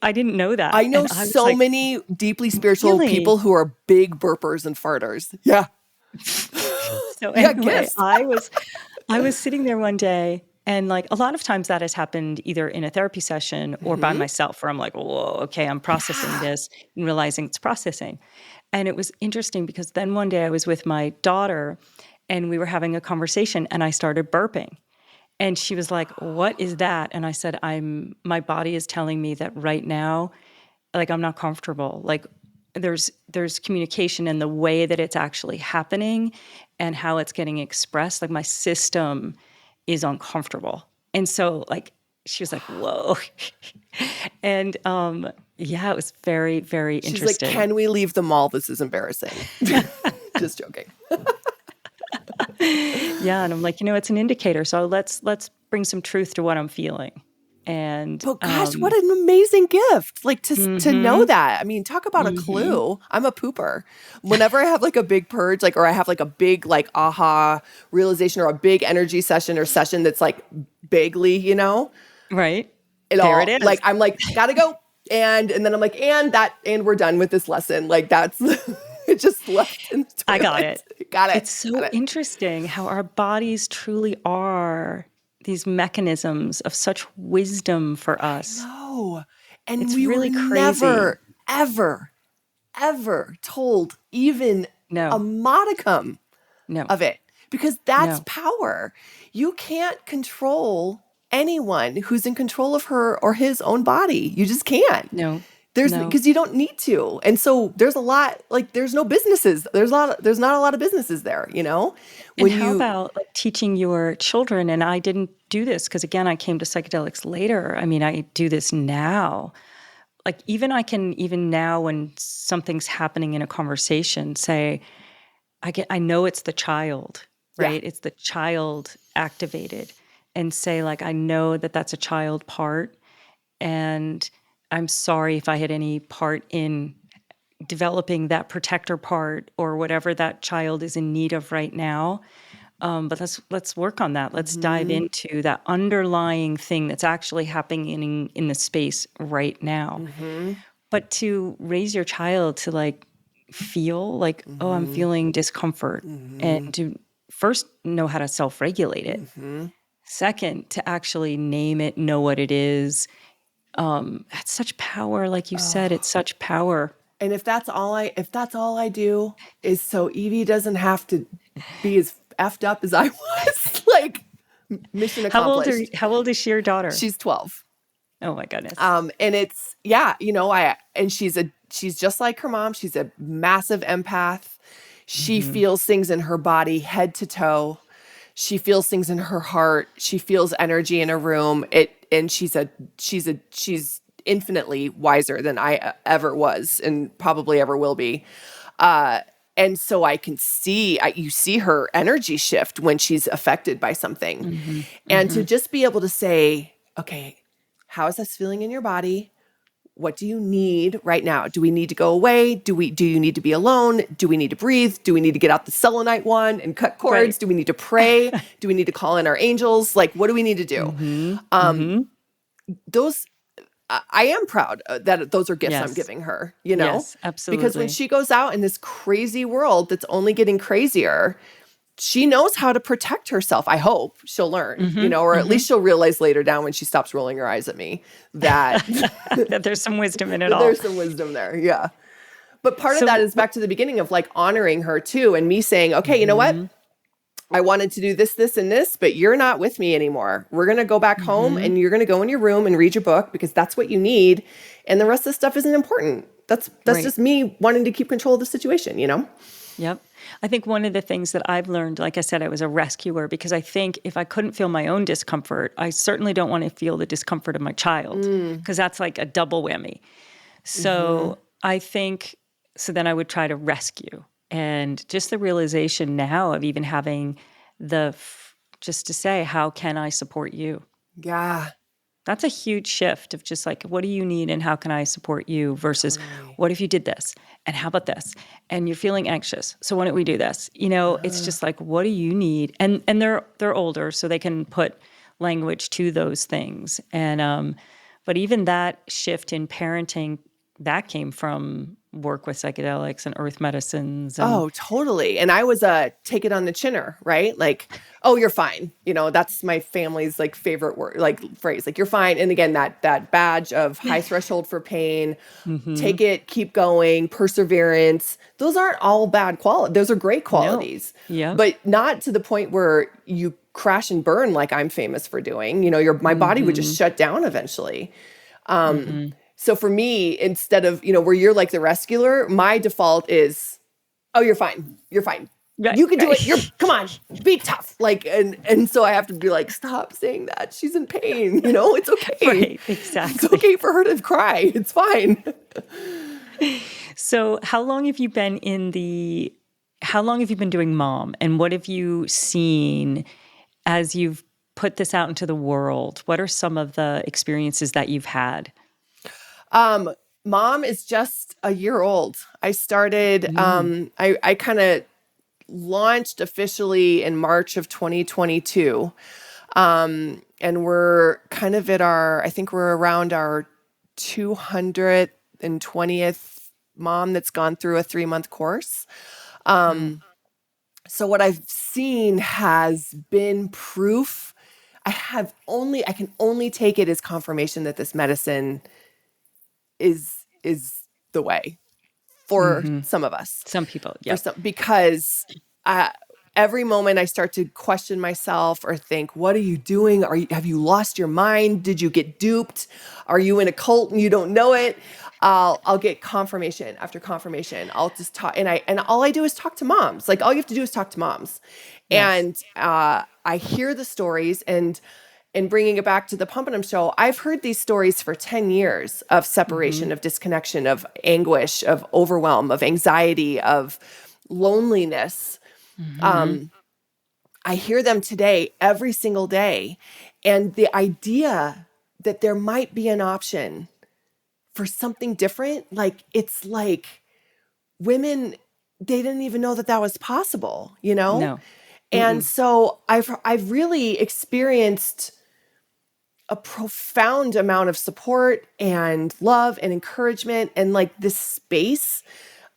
I didn't know I that. know And I was so like, many deeply spiritual really? people who are big burpers and farters. Yeah, So yeah, anyway, gifts. I was sitting there one day, and like a lot of times that has happened either in a therapy session or by Hmm. myself, where I'm like, whoa, okay, I'm processing Yeah. this and realizing it's processing. And it was interesting because then one day I was with my daughter and we were having a conversation and I started burping. And she was like, "What is that?" And I said, my body is telling me that right now, like, I'm not comfortable. Like, there's communication in the way that it's actually happening and how it's getting expressed. Like, my system is uncomfortable. And so, like, she was like, "Whoa." And yeah, it was very, very She's like, interesting. can we leave the mall? This is embarrassing. Just joking. Yeah, and I'm like, it's an indicator. So let's bring some truth to what I'm feeling. And But gosh, what an amazing gift. Like to know mhm, that. I mean, talk about a mhm, clue. I'm a pooper. Whenever I have like a big purge, like, or I have like a big like aha realization or a big energy session or session that's like bigly, right. it There it all is. like, I'm like, gotta go. And then I'm like, and we're done with this lesson. Like that's it just left in the I got toilet. it. Got it. It's Got so it. interesting how our bodies truly are these mechanisms of such wisdom for I us. know. And It's we were really crazy. never, ever, ever told even a No, modicum no, of it because that's no, power. You can't control anyone who's in control of her or his own body. You just can't. no. No. because you don't need to. And so there's a lot, like there's no businesses. There's not a lot of businesses there, And when how you, about like teaching your children? And I didn't do this because, again, I came to psychedelics later. I mean, I do this now. Like even now when something's happening in a conversation, say, I know it's the child, yeah. right? It's the child activated, and say like, I know that that's a child part, and I'm sorry if I had any part in developing that protector part or whatever that child is in need of right now. But let's work on that. Let's dive Mm-hmm. into that underlying thing that's actually happening in the space right now. Mm-hmm. But to raise your child to like feel like, oh, I'm Mm-hmm. feeling discomfort, and Mm-hmm. to first know how to self-regulate it. Mm-hmm. Second, to actually name it, know what it is. That's such power. Like you said, Oh. it's such power. And if that's all I do is so Evie doesn't have to be as effed up as I was, like mission accomplished. How old is she, your daughter? She's 12. Oh my goodness. And it's, yeah, and she's just like her mom. She's a massive empath. She Mm-hmm. feels things in her body, head to toe. She feels things in her heart. She feels energy in a room. And she's infinitely wiser than I ever was and probably ever will be. And so I can you see her energy shift when she's affected by something. Mm-hmm. And Mm-hmm. to just be able to say, okay, how is this feeling in your body? What do you need right now? Do we need to go away? Do you need to be alone? Do we need to breathe? Do we need to get out the selenite one and cut cords? Right. Do we need to pray? Do we need to call in our angels? Like, what do we need to do? Mm-hmm. Um, Mm-hmm. those I am proud that those are gifts I'm Yes. giving her, Yes, because when absolutely. she goes out in this crazy world that's only getting crazier, she knows how to protect herself. I hope she'll learn, Mm-hmm. or at Mm-hmm. least she'll realize later down when she stops rolling her eyes at me that That there's some wisdom in it that all. there's some wisdom there. Yeah. But part of that So, is back to the beginning of like honoring her too, and me saying, okay, you know what? mm-hmm. I wanted to do this, this, and this, but you're not with me anymore. We're going to go back home Mm-hmm. and you're going to go in your room and read your book because that's what you need. And the rest of the stuff isn't important. That's Right. just me wanting to keep control of the situation. Yep. I think one of the things that I've learned, like I said, I was a rescuer because I think if I couldn't feel my own discomfort, I certainly don't want to feel the discomfort of my child because that's like a double whammy. Mm-hmm. So I think, so then I would try to rescue. And just the realization now of even having just to say, how can I support you? Yeah, That's a huge shift of just like, what do you need and how can I support you versus totally. what if you did this? And how about this? And you're feeling anxious. So why don't we do this? It's Uh, just like, what do you need? And they're older, so they can put language to those things. And but even that shift in parenting, that came from work with psychedelics and earth medicines and Oh, totally. And I was a take it on the chinner, right? Like, oh, you're fine. That's my family's like favorite word, like phrase, like you're fine. And again, that badge of high threshold for pain, mm-hmm. take it, keep going, perseverance. Those aren't all bad qualities. Those are great No. qualities, Yep. but not to the point where you crash and burn like I'm famous for doing. My body would Mm-hmm. just shut down eventually. Um, Mm-hmm. so for me, instead of, where you're like the rescuer, my default is, oh, you're fine. You're fine. Right, You can do it. right. Come on, be tough. Like, and so I have to be like, stop saying that. She's in pain. It's okay. Right, It's exactly. okay for her to cry. It's fine. So, how long have you been doing M.O.M, and what have you seen as you've put this out into the world? What are some of the experiences that you've had? Mom is just a year old. I started, Mm, I kind of launched officially in March of 2022. And we're kind of I think we're around our 220th mom that's gone through a 3-month course. wow. So what I've seen has been proof. I can only take it as confirmation that this medicine is the way for Hmm. some of us. Some people, yep. Because every moment I start to question myself or think, what are you doing? Have you lost your mind? Did you get duped? Are you in a cult and you don't know it? I'll get confirmation after confirmation. I'll just talk, and all I do is talk to moms. Like all you have to do is talk to moms, Yes. and I hear the stories. And bringing it back to the Pump and Em show, I've heard these stories for 10 years of separation, of disconnection, of anguish, of overwhelm, of anxiety, of loneliness. I hear them today every single day. And the idea that there might be an option for something different, like it's like women, they didn't even know that that was possible, you know? No. And so I've really experienced a profound amount of support and love and encouragement and like this space.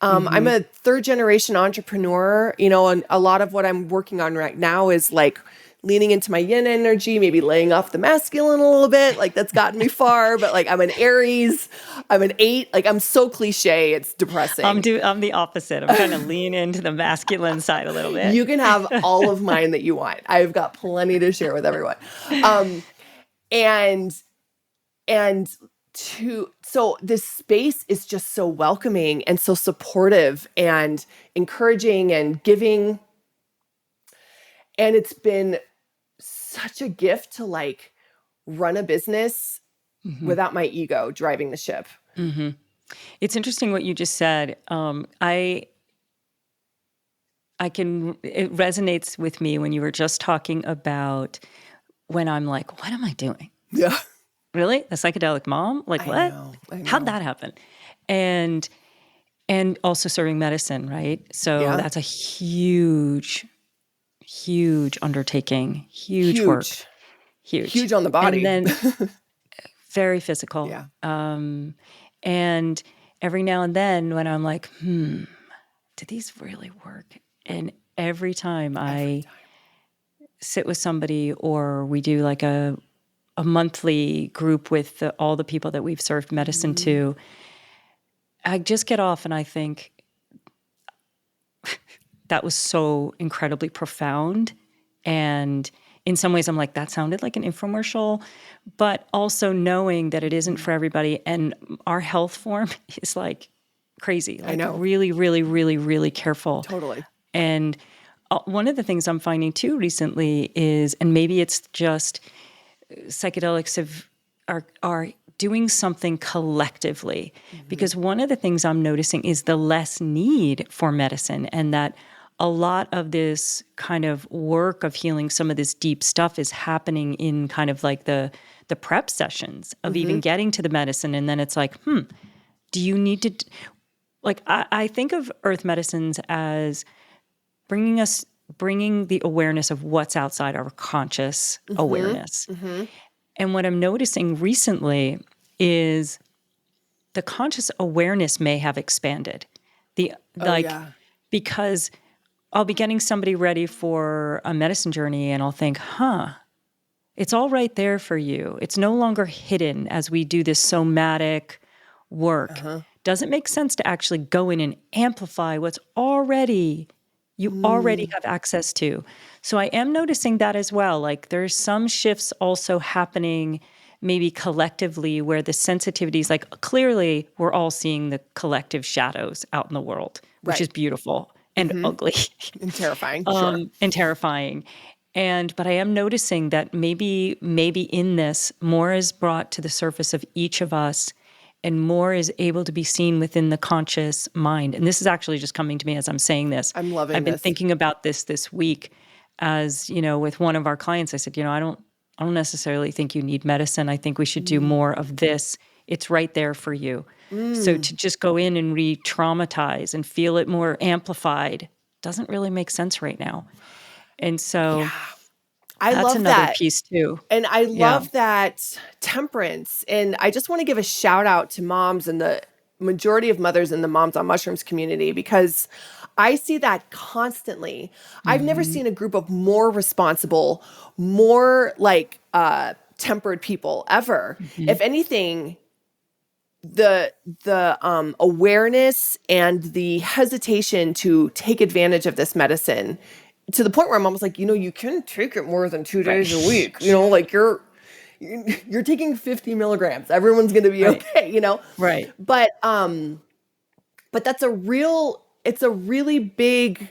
I'm a third generation entrepreneur, you know, and a lot of what I'm working on right now is like leaning into my yin energy, maybe laying off the masculine a little bit. Like that's gotten me far, but like I'm an Aries, I'm an 8. Like I'm so cliche, it's depressing. I'm the opposite. I'm trying to lean into the masculine side a little bit. You can have all of mine that you want. I've got plenty to share with everyone. So this space is just so welcoming and so supportive and encouraging and giving. And it's been such a gift to like run a business without my ego driving the ship. It's interesting what you just said. It resonates with me when you were just talking about when I'm like, what am I doing? Yeah. Really? A psychedelic mom? Like I what? know. How'd that happen? And also serving medicine, right? So Yeah. that's a huge undertaking, huge work, Huge on the body. and then very physical. Yeah. And every now and then when I'm like, do these really work? And every time I sit with somebody or we do like a monthly group with all the people that we've served medicine to, I just get off and I think that was so incredibly profound. And in some ways I'm like, that sounded like an infomercial, but also knowing that it isn't for everybody. And our health form is like crazy, like I know. really, really, really, really careful. Totally. And one of the things I'm finding too recently is, and maybe it's just psychedelics are doing something collectively, because one of the things I'm noticing is the less need for medicine, and that a lot of this kind of work of healing some of this deep stuff is happening in kind of like the prep sessions of even getting to the medicine. And then it's like, do you need to, like, I think of earth medicines as bringing the awareness of what's outside our conscious awareness. And what I'm noticing recently is the conscious awareness may have expanded. Because I'll be getting somebody ready for a medicine journey and I'll think, it's all right there for you. It's no longer hidden as we do this somatic work. Does it make sense to actually go in and amplify what's already have access to? So I am noticing that as well. Like there's some shifts also happening maybe collectively where the sensitivities, like clearly we're all seeing the collective shadows out in the world, which is beautiful and ugly. And terrifying. Sure. And terrifying. But I am noticing that maybe in this, more is brought to the surface of each of us and more is able to be seen within the conscious mind. And this is actually just coming to me as I'm saying this. I'm loving I've been thinking about this week as, with one of our clients. I said, I don't necessarily think you need medicine. I think we should do more of this. It's right there for you. So to just go in and re-traumatize and feel it more amplified doesn't really make sense right now. And so I that's love another that piece too. And I love that temperance. And I just want to give a shout out to moms and the majority of mothers in the Moms on Mushrooms community, because I see that constantly. I've never seen a group of more responsible, more like tempered people ever. If anything, the awareness and the hesitation to take advantage of this medicine, to the point where I'm almost like, you can take it more than 2 days a week. Like you're taking 50 milligrams. Everyone's going to be Right. okay, you know? Right. But it's a really big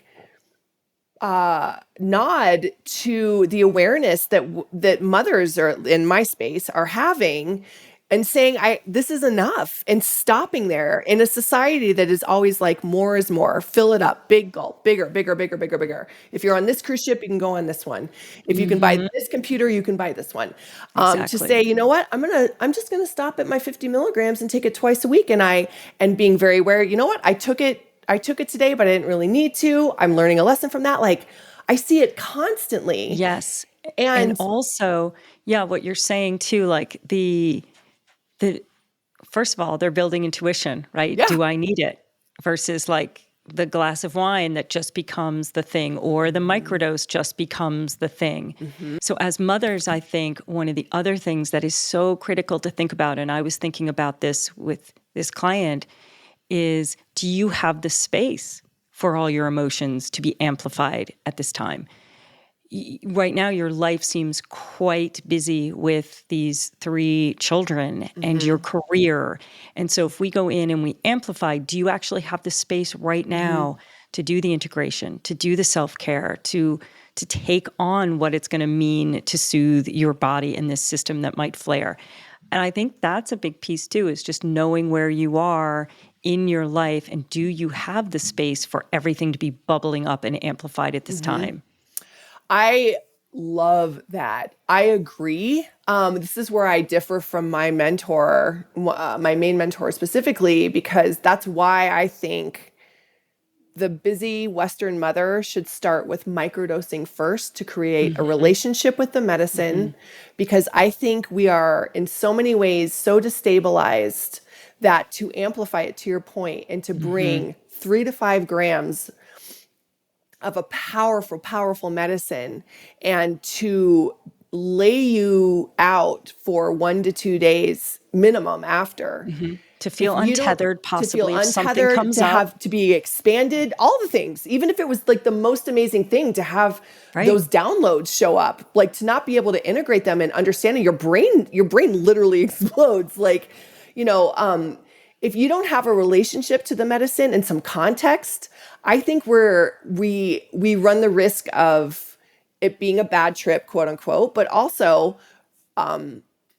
nod to the awareness that mothers are in my space are having, and saying, this is enough, and stopping there in a society that is always like more is more, fill it up, big gulp, bigger, bigger, bigger, bigger, bigger. If you're on this cruise ship, you can go on this one. If you can buy this computer, you can buy this one. To say, Exactly. you know what, I'm just gonna stop at my 50 milligrams and take it twice a week, and being very aware, you know what, I took it today, but I didn't really need to. I'm learning a lesson from that. Like, I see it constantly. Yes. And And also, yeah, what you're saying too, like the first of all, they're building intuition, right? yeah, Do I need it? Versus like the glass of wine that just becomes the thing, or the microdose just becomes the thing. So as mothers, I think one of the other things that is so critical to think about, and I was thinking about this with this client, is do you have the space for all your emotions to be amplified at this time? Right now, your life seems quite busy with these 3 children and your career. And so if we go in and we amplify, do you actually have the space right now to do the integration, to do the self-care, to take on what it's going to mean to soothe your body in this system that might flare? And I think that's a big piece too, is just knowing where you are in your life, and do you have the space for everything to be bubbling up and amplified at this time? I love that. I agree. This is where I differ from my mentor, my main mentor specifically, because that's why I think the busy Western mother should start with microdosing first to create a relationship with the medicine, because I think we are in so many ways so destabilized that to amplify it, to your point, and to bring 3 to 5 grams of a powerful, powerful medicine, and to lay you out for 1 to 2 days minimum after. To feel If you don't, untethered, to feel possibly if something untethered, comes to up, have to be expanded, all the things, even if it was like the most amazing thing to have right? those downloads show up, like to not be able to integrate them and understanding your brain literally explodes. Like, you know, if you don't have a relationship to the medicine and some context, I think we run the risk of it being a bad trip, quote unquote, but also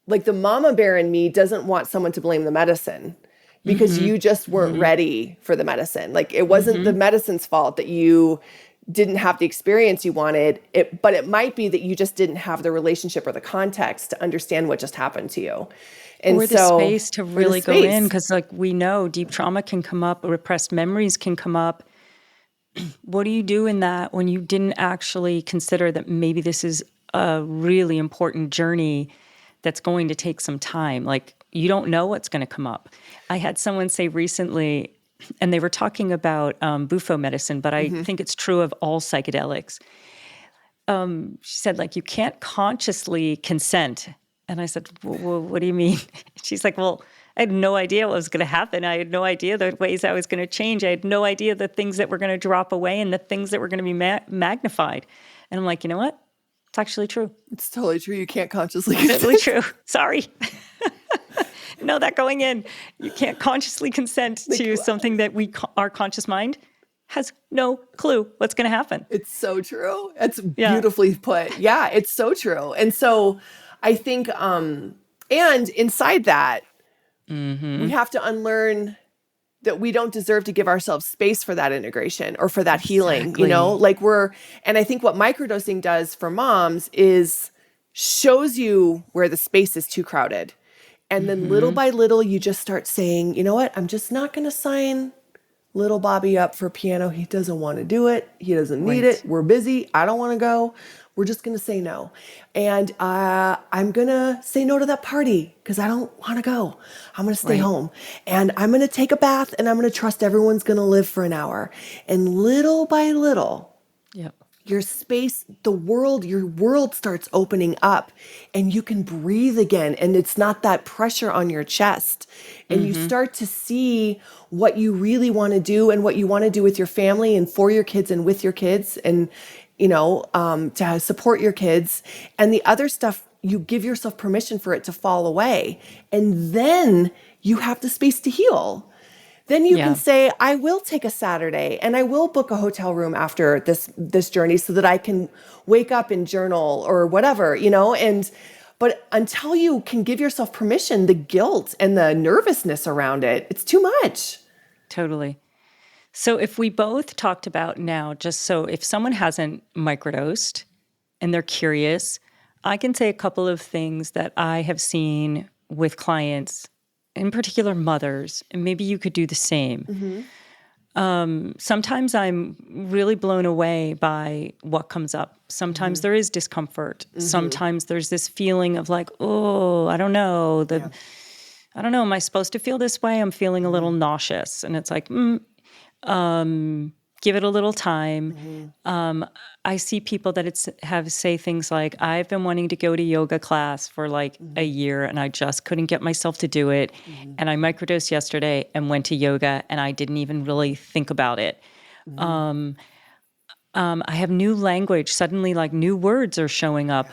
like the mama bear in me doesn't want someone to blame the medicine because you just weren't ready for the medicine. Like it wasn't the medicine's fault that you didn't have the experience you wanted, but it might be that you just didn't have the relationship or the context to understand what just happened to you. And Or the space to really go in, space. because like we know deep trauma can come up, repressed memories can come up. What do you do in that when you didn't actually consider that maybe this is a really important journey that's going to take some time? Like you don't know what's going to come up. I had someone say recently, and they were talking about bufo medicine, but I think it's true of all psychedelics. She said, like, you can't consciously consent. And I said, well, what do you mean? She's like, well, I had no idea what was going to happen. I had no idea the ways I was going to change. I had no idea the things that were going to drop away and the things that were going to be magnified. And I'm like, you know what? It's actually true. It's totally true. You can't consciously It's totally consent. true. Sorry. Know that going in. You can't consciously consent to something that our conscious mind has no clue what's going to happen. It's so true. It's Yeah. beautifully put. Yeah, it's so true. And so I think, and inside that, we have to unlearn that we don't deserve to give ourselves space for that integration or for that healing, you know, like and I think what microdosing does for moms is shows you where the space is too crowded. And then little by little, you just start saying, you know what, I'm just not going to sign little Bobby up for piano. He doesn't want to do it. He doesn't need it. We're busy. I don't want to go. We're just going to say no. And I'm going to say no to that party because I don't want to go. I'm going to stay home. And I'm going to take a bath and I'm going to trust everyone's going to live for an hour. And little by little, your space, your world starts opening up and you can breathe again. And it's not that pressure on your chest. And you start to see what you really want to do and what you want to do with your family and for your kids and with your kids and, you know, to support your kids. And the other stuff, you give yourself permission for it to fall away. And then you have the space to heal. Then you can Yeah, say, I will take a Saturday and I will book a hotel room after this journey so that I can wake up and journal or whatever, but until you can give yourself permission, the guilt and the nervousness around it, it's too much. totally. So if we both talked about now, just so if someone hasn't microdosed and they're curious, I can say a couple of things that I have seen with clients, in particular mothers, and maybe you could do the same. Mm-hmm. Sometimes I'm really blown away by what comes up. Sometimes there is discomfort. Sometimes there's this feeling of like, oh, I don't know. I don't know. Am I supposed to feel this way? I'm feeling a little nauseous. And it's like, give it a little time. I see people that have say things like, I've been wanting to go to yoga class for like a year and I just couldn't get myself to do it. And I microdosed yesterday and went to yoga and I didn't even really think about it. I have new language. Suddenly, like new words are showing up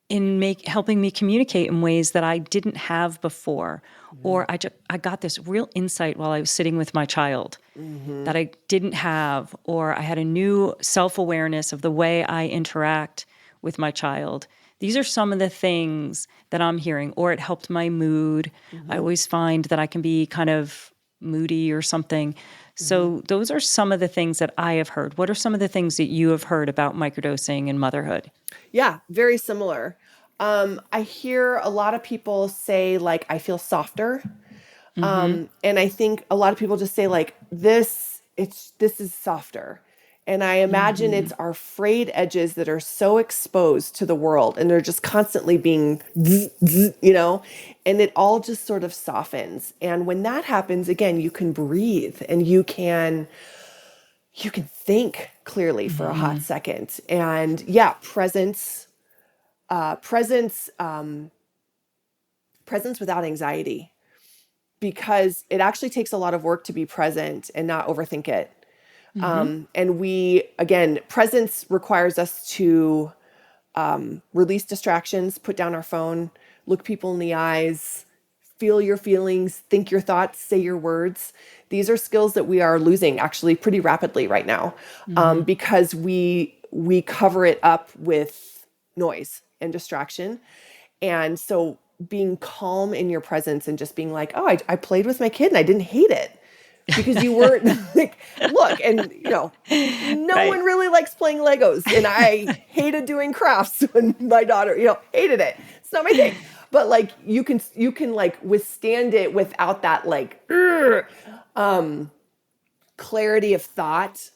in helping me communicate in ways that I didn't have before. Or I got this real insight while I was sitting with my child that I didn't have, or I had a new self-awareness of the way I interact with my child. These are some of the things that I'm hearing, or it helped my mood. I always find that I can be kind of moody or something. So those are some of the things that I have heard. What are some of the things that you have heard about microdosing and motherhood? Yeah, very similar. I hear a lot of people say like, I feel softer. And I think a lot of people just say like, this is softer. And I imagine it's our frayed edges that are so exposed to the world and they're just constantly being, and it all just sort of softens. And when that happens, again, you can breathe and you can think clearly for a hot second. And yeah, presence without anxiety, because it actually takes a lot of work to be present and not overthink it. And presence requires us to release distractions, put down our phone, look people in the eyes, feel your feelings, think your thoughts, say your words. These are skills that we are losing actually pretty rapidly right now, because we cover it up with noise and distraction. And so being calm in your presence and just being like, oh, I played with my kid and I didn't hate it. Because you weren't like, look, and no one really likes playing Legos. And I hated doing crafts when my daughter, hated it. It's not my thing. But like, you can like withstand it without that like, clarity of thought.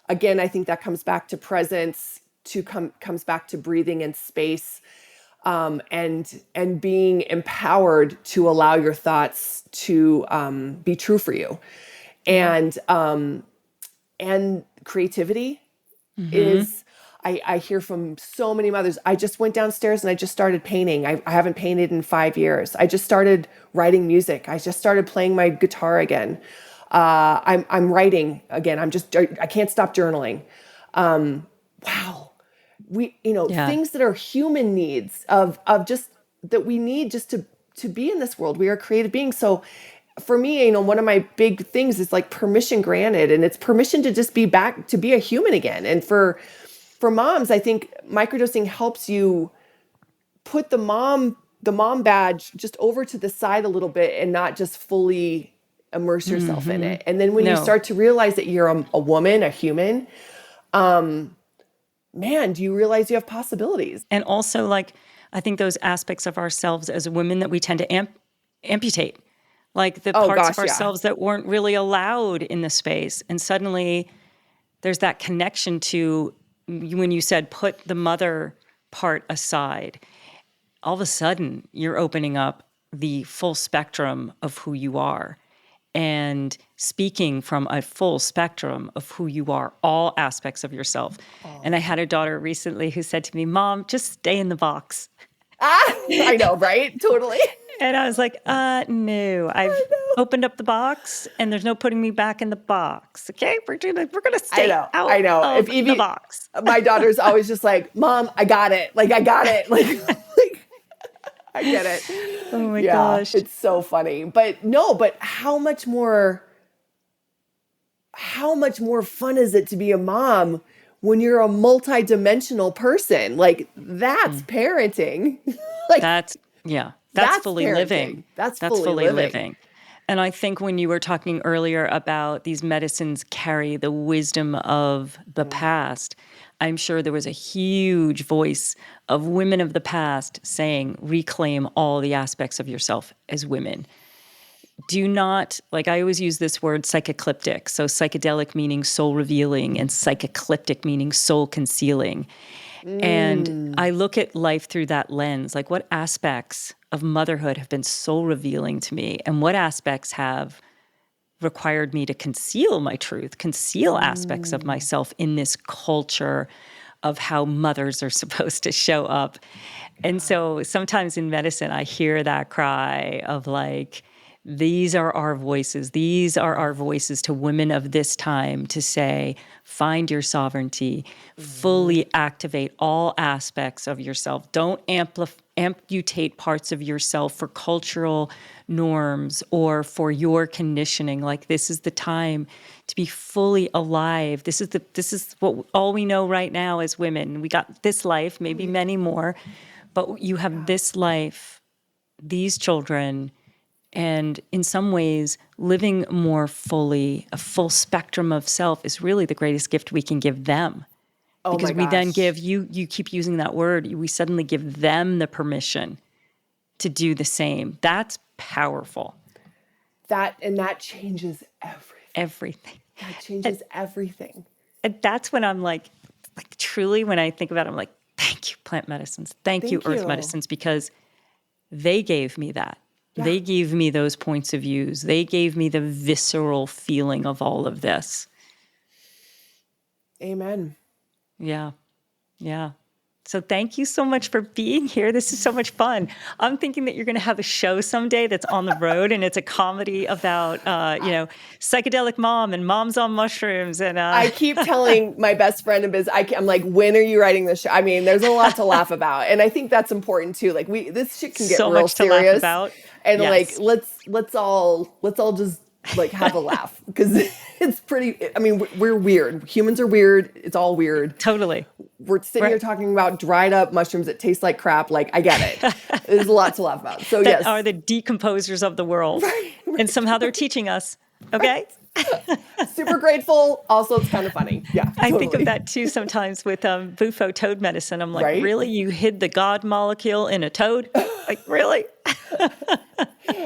Again, I think that comes back to presence, comes back to breathing in space, and being empowered to allow your thoughts to be true for you. And creativity is, I hear from so many mothers. I just went downstairs and I just started painting. I haven't painted in 5 years. I just started writing music. I just started playing my guitar again. I'm writing again. I can't stop journaling. Wow. Things that are human needs of just that we need just to be in this world. We are creative beings. So for me, one of my big things is like permission granted, and it's permission to just be back to be a human again. And for moms, I think microdosing helps you put the mom badge just over to the side a little bit and not just fully immerse yourself in it. And then when you start to realize that you're a woman, a human, man, do you realize you have possibilities? And also, like, I think those aspects of ourselves as women that we tend to amputate, like the parts of ourselves that weren't really allowed in the space. And suddenly there's that connection to when you said put the mother part aside. All of a sudden, you're opening up the full spectrum of who you are and speaking from a full spectrum of who you are, all aspects of yourself. And I had a daughter recently who said to me, Mom, just stay in the box. I know, right? Totally. And I was like, no, I've opened up the box and there's no putting me back in the box. Okay, we're gonna stay out of the box. My daughter's always just like, Mom, I got it. Like, I got it. Like I get it. Oh my Yeah, gosh. it's so funny. But no, but how much more fun is it to be a mom when you're a multi-dimensional person? Like that's parenting. Like That's, yeah, that's that's fully living. parenting. That's That's fully fully living. living. And I think when you were talking earlier about these medicines carry the wisdom of the past, I'm sure there was a huge voice of women of the past saying, reclaim all the aspects of yourself as women. Do not, like I always use this word psychecliptic. So psychedelic meaning soul revealing and psychecliptic meaning soul concealing. And Mm. I look at life through that lens, like what aspects of motherhood have been soul revealing to me and what aspects have required me to conceal my truth, conceal aspects of Mm. myself in this culture of how mothers are supposed to show up. And so sometimes in medicine, I hear that cry of like, these are our voices. These are our voices to women of this time to say, find your sovereignty, Mhm. fully activate all aspects of yourself. Don't amputate parts of yourself for cultural norms or for your conditioning. Like this is the time to be fully alive. This is what all we know right now as women. We got this life, maybe many more, but you have this life, these children, and in some ways, living more fully, a full spectrum of self is really the greatest gift we can give them. Oh my Because we then gosh. give, you keep using that word, we suddenly give them the permission to do the same. That's powerful. That changes everything. Everything. That And, changes everything. and that's when I'm like truly, when I think about it, I'm like, thank you, plant medicines. Thank you, Thank earth you. medicines, because they gave me that. Yeah. They gave me those points of views. They gave me the visceral feeling of all of this. Amen. Yeah. Yeah. So thank you so much for being here. This is so much fun. I'm thinking that you're going to have a show someday that's on the road, and it's a comedy about, psychedelic mom and moms on mushrooms. And I keep telling my best friend in business, I'm like, when are you writing this show? I mean, there's a lot to laugh about. And I think that's important too. Like this shit can get so real much to laugh serious. about. And like, Yes, let's all just like have a laugh because it's pretty, I mean, we're weird. Humans are weird. It's all weird. totally. We're sitting here Right. talking about dried up mushrooms that taste like crap. Like, I get it. There's a lot to laugh about. So That are yes. the decomposers of the world. Right, And right, somehow they're teaching us. Okay. right. Super grateful. Also, it's kind of funny. Yeah, I think of totally. that too sometimes with bufo toad medicine. I'm like, Right. really? You hid the God molecule in a toad? Like, really?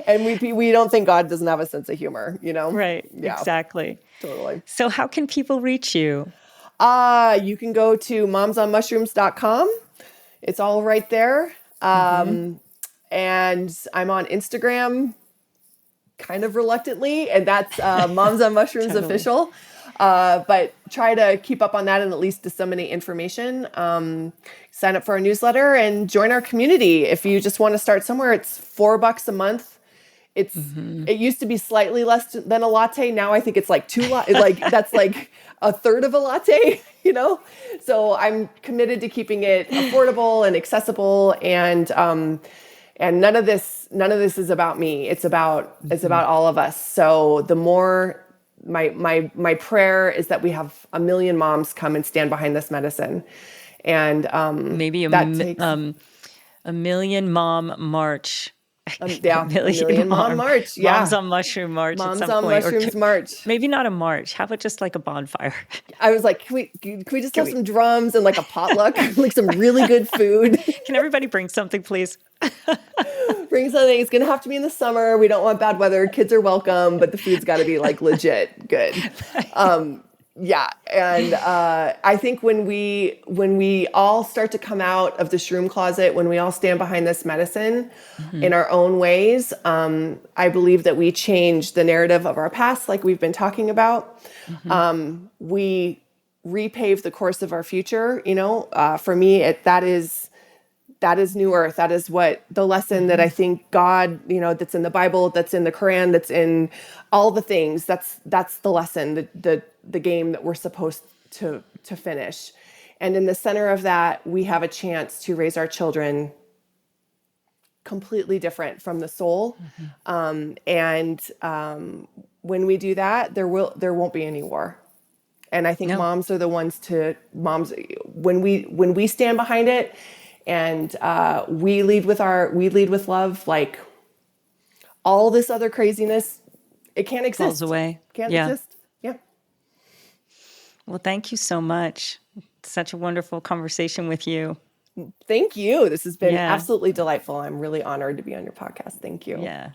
And we don't think God doesn't have a sense of humor, you know? Right. Yeah, Exactly. totally. So how can people reach you? You can go to momsonmushrooms.com. It's all right there. Mm-hmm. And I'm on Instagram kind of reluctantly, and that's Moms on Mushrooms Totally. official. But try to keep up on that and at least disseminate information. Sign up for our newsletter and join our community. If you just want to start somewhere, it's $4 a month. Mm-hmm. It used to be slightly less than a latte. Now I think it's like like that's like a third of a latte, you know? So I'm committed to keeping it affordable and accessible, and none of this is about me. It's about all of us. So the more my prayer is that we have 1 million moms come and stand behind this medicine. And Maybe that takes a million mom march. A yeah, 1 million million mom march. moms Yeah. on mushroom march at Moms some on point, or Mushrooms march. maybe not a march. How about just like a bonfire? I was like, can we just Can have we? some drums and like a potluck, like some really good food? Can everybody bring something, please? Bring something. It's gonna have to be in the summer. We don't want bad weather. Kids are welcome, but the food's got to be like legit good. Yeah, and I think when we all start to come out of the shroom closet, when we all stand behind this medicine Mm-hmm. in our own ways, I believe that we change the narrative of our past, like we've been talking about. Mm-hmm. We repave the course of our future. You know, for me, that is new earth. That is what the lesson that I Mm-hmm. think God, you know, that's in the Bible, that's in the Quran, that's in all the things. That's the lesson, the game that we're supposed to finish. And in the center of that, we have a chance to raise our children completely different from the soul. Mm-hmm. When we do that, there won't be any war. And I think No. moms are the ones when we stand behind it, and we lead with love, like all this other craziness, it can't Falls exist. away. Can't Yeah. exist. Yeah. Well, thank you so much. Such a wonderful conversation with you. Thank you. This has been Yeah. absolutely delightful. I'm really honored to be on your podcast. Thank you. Yeah.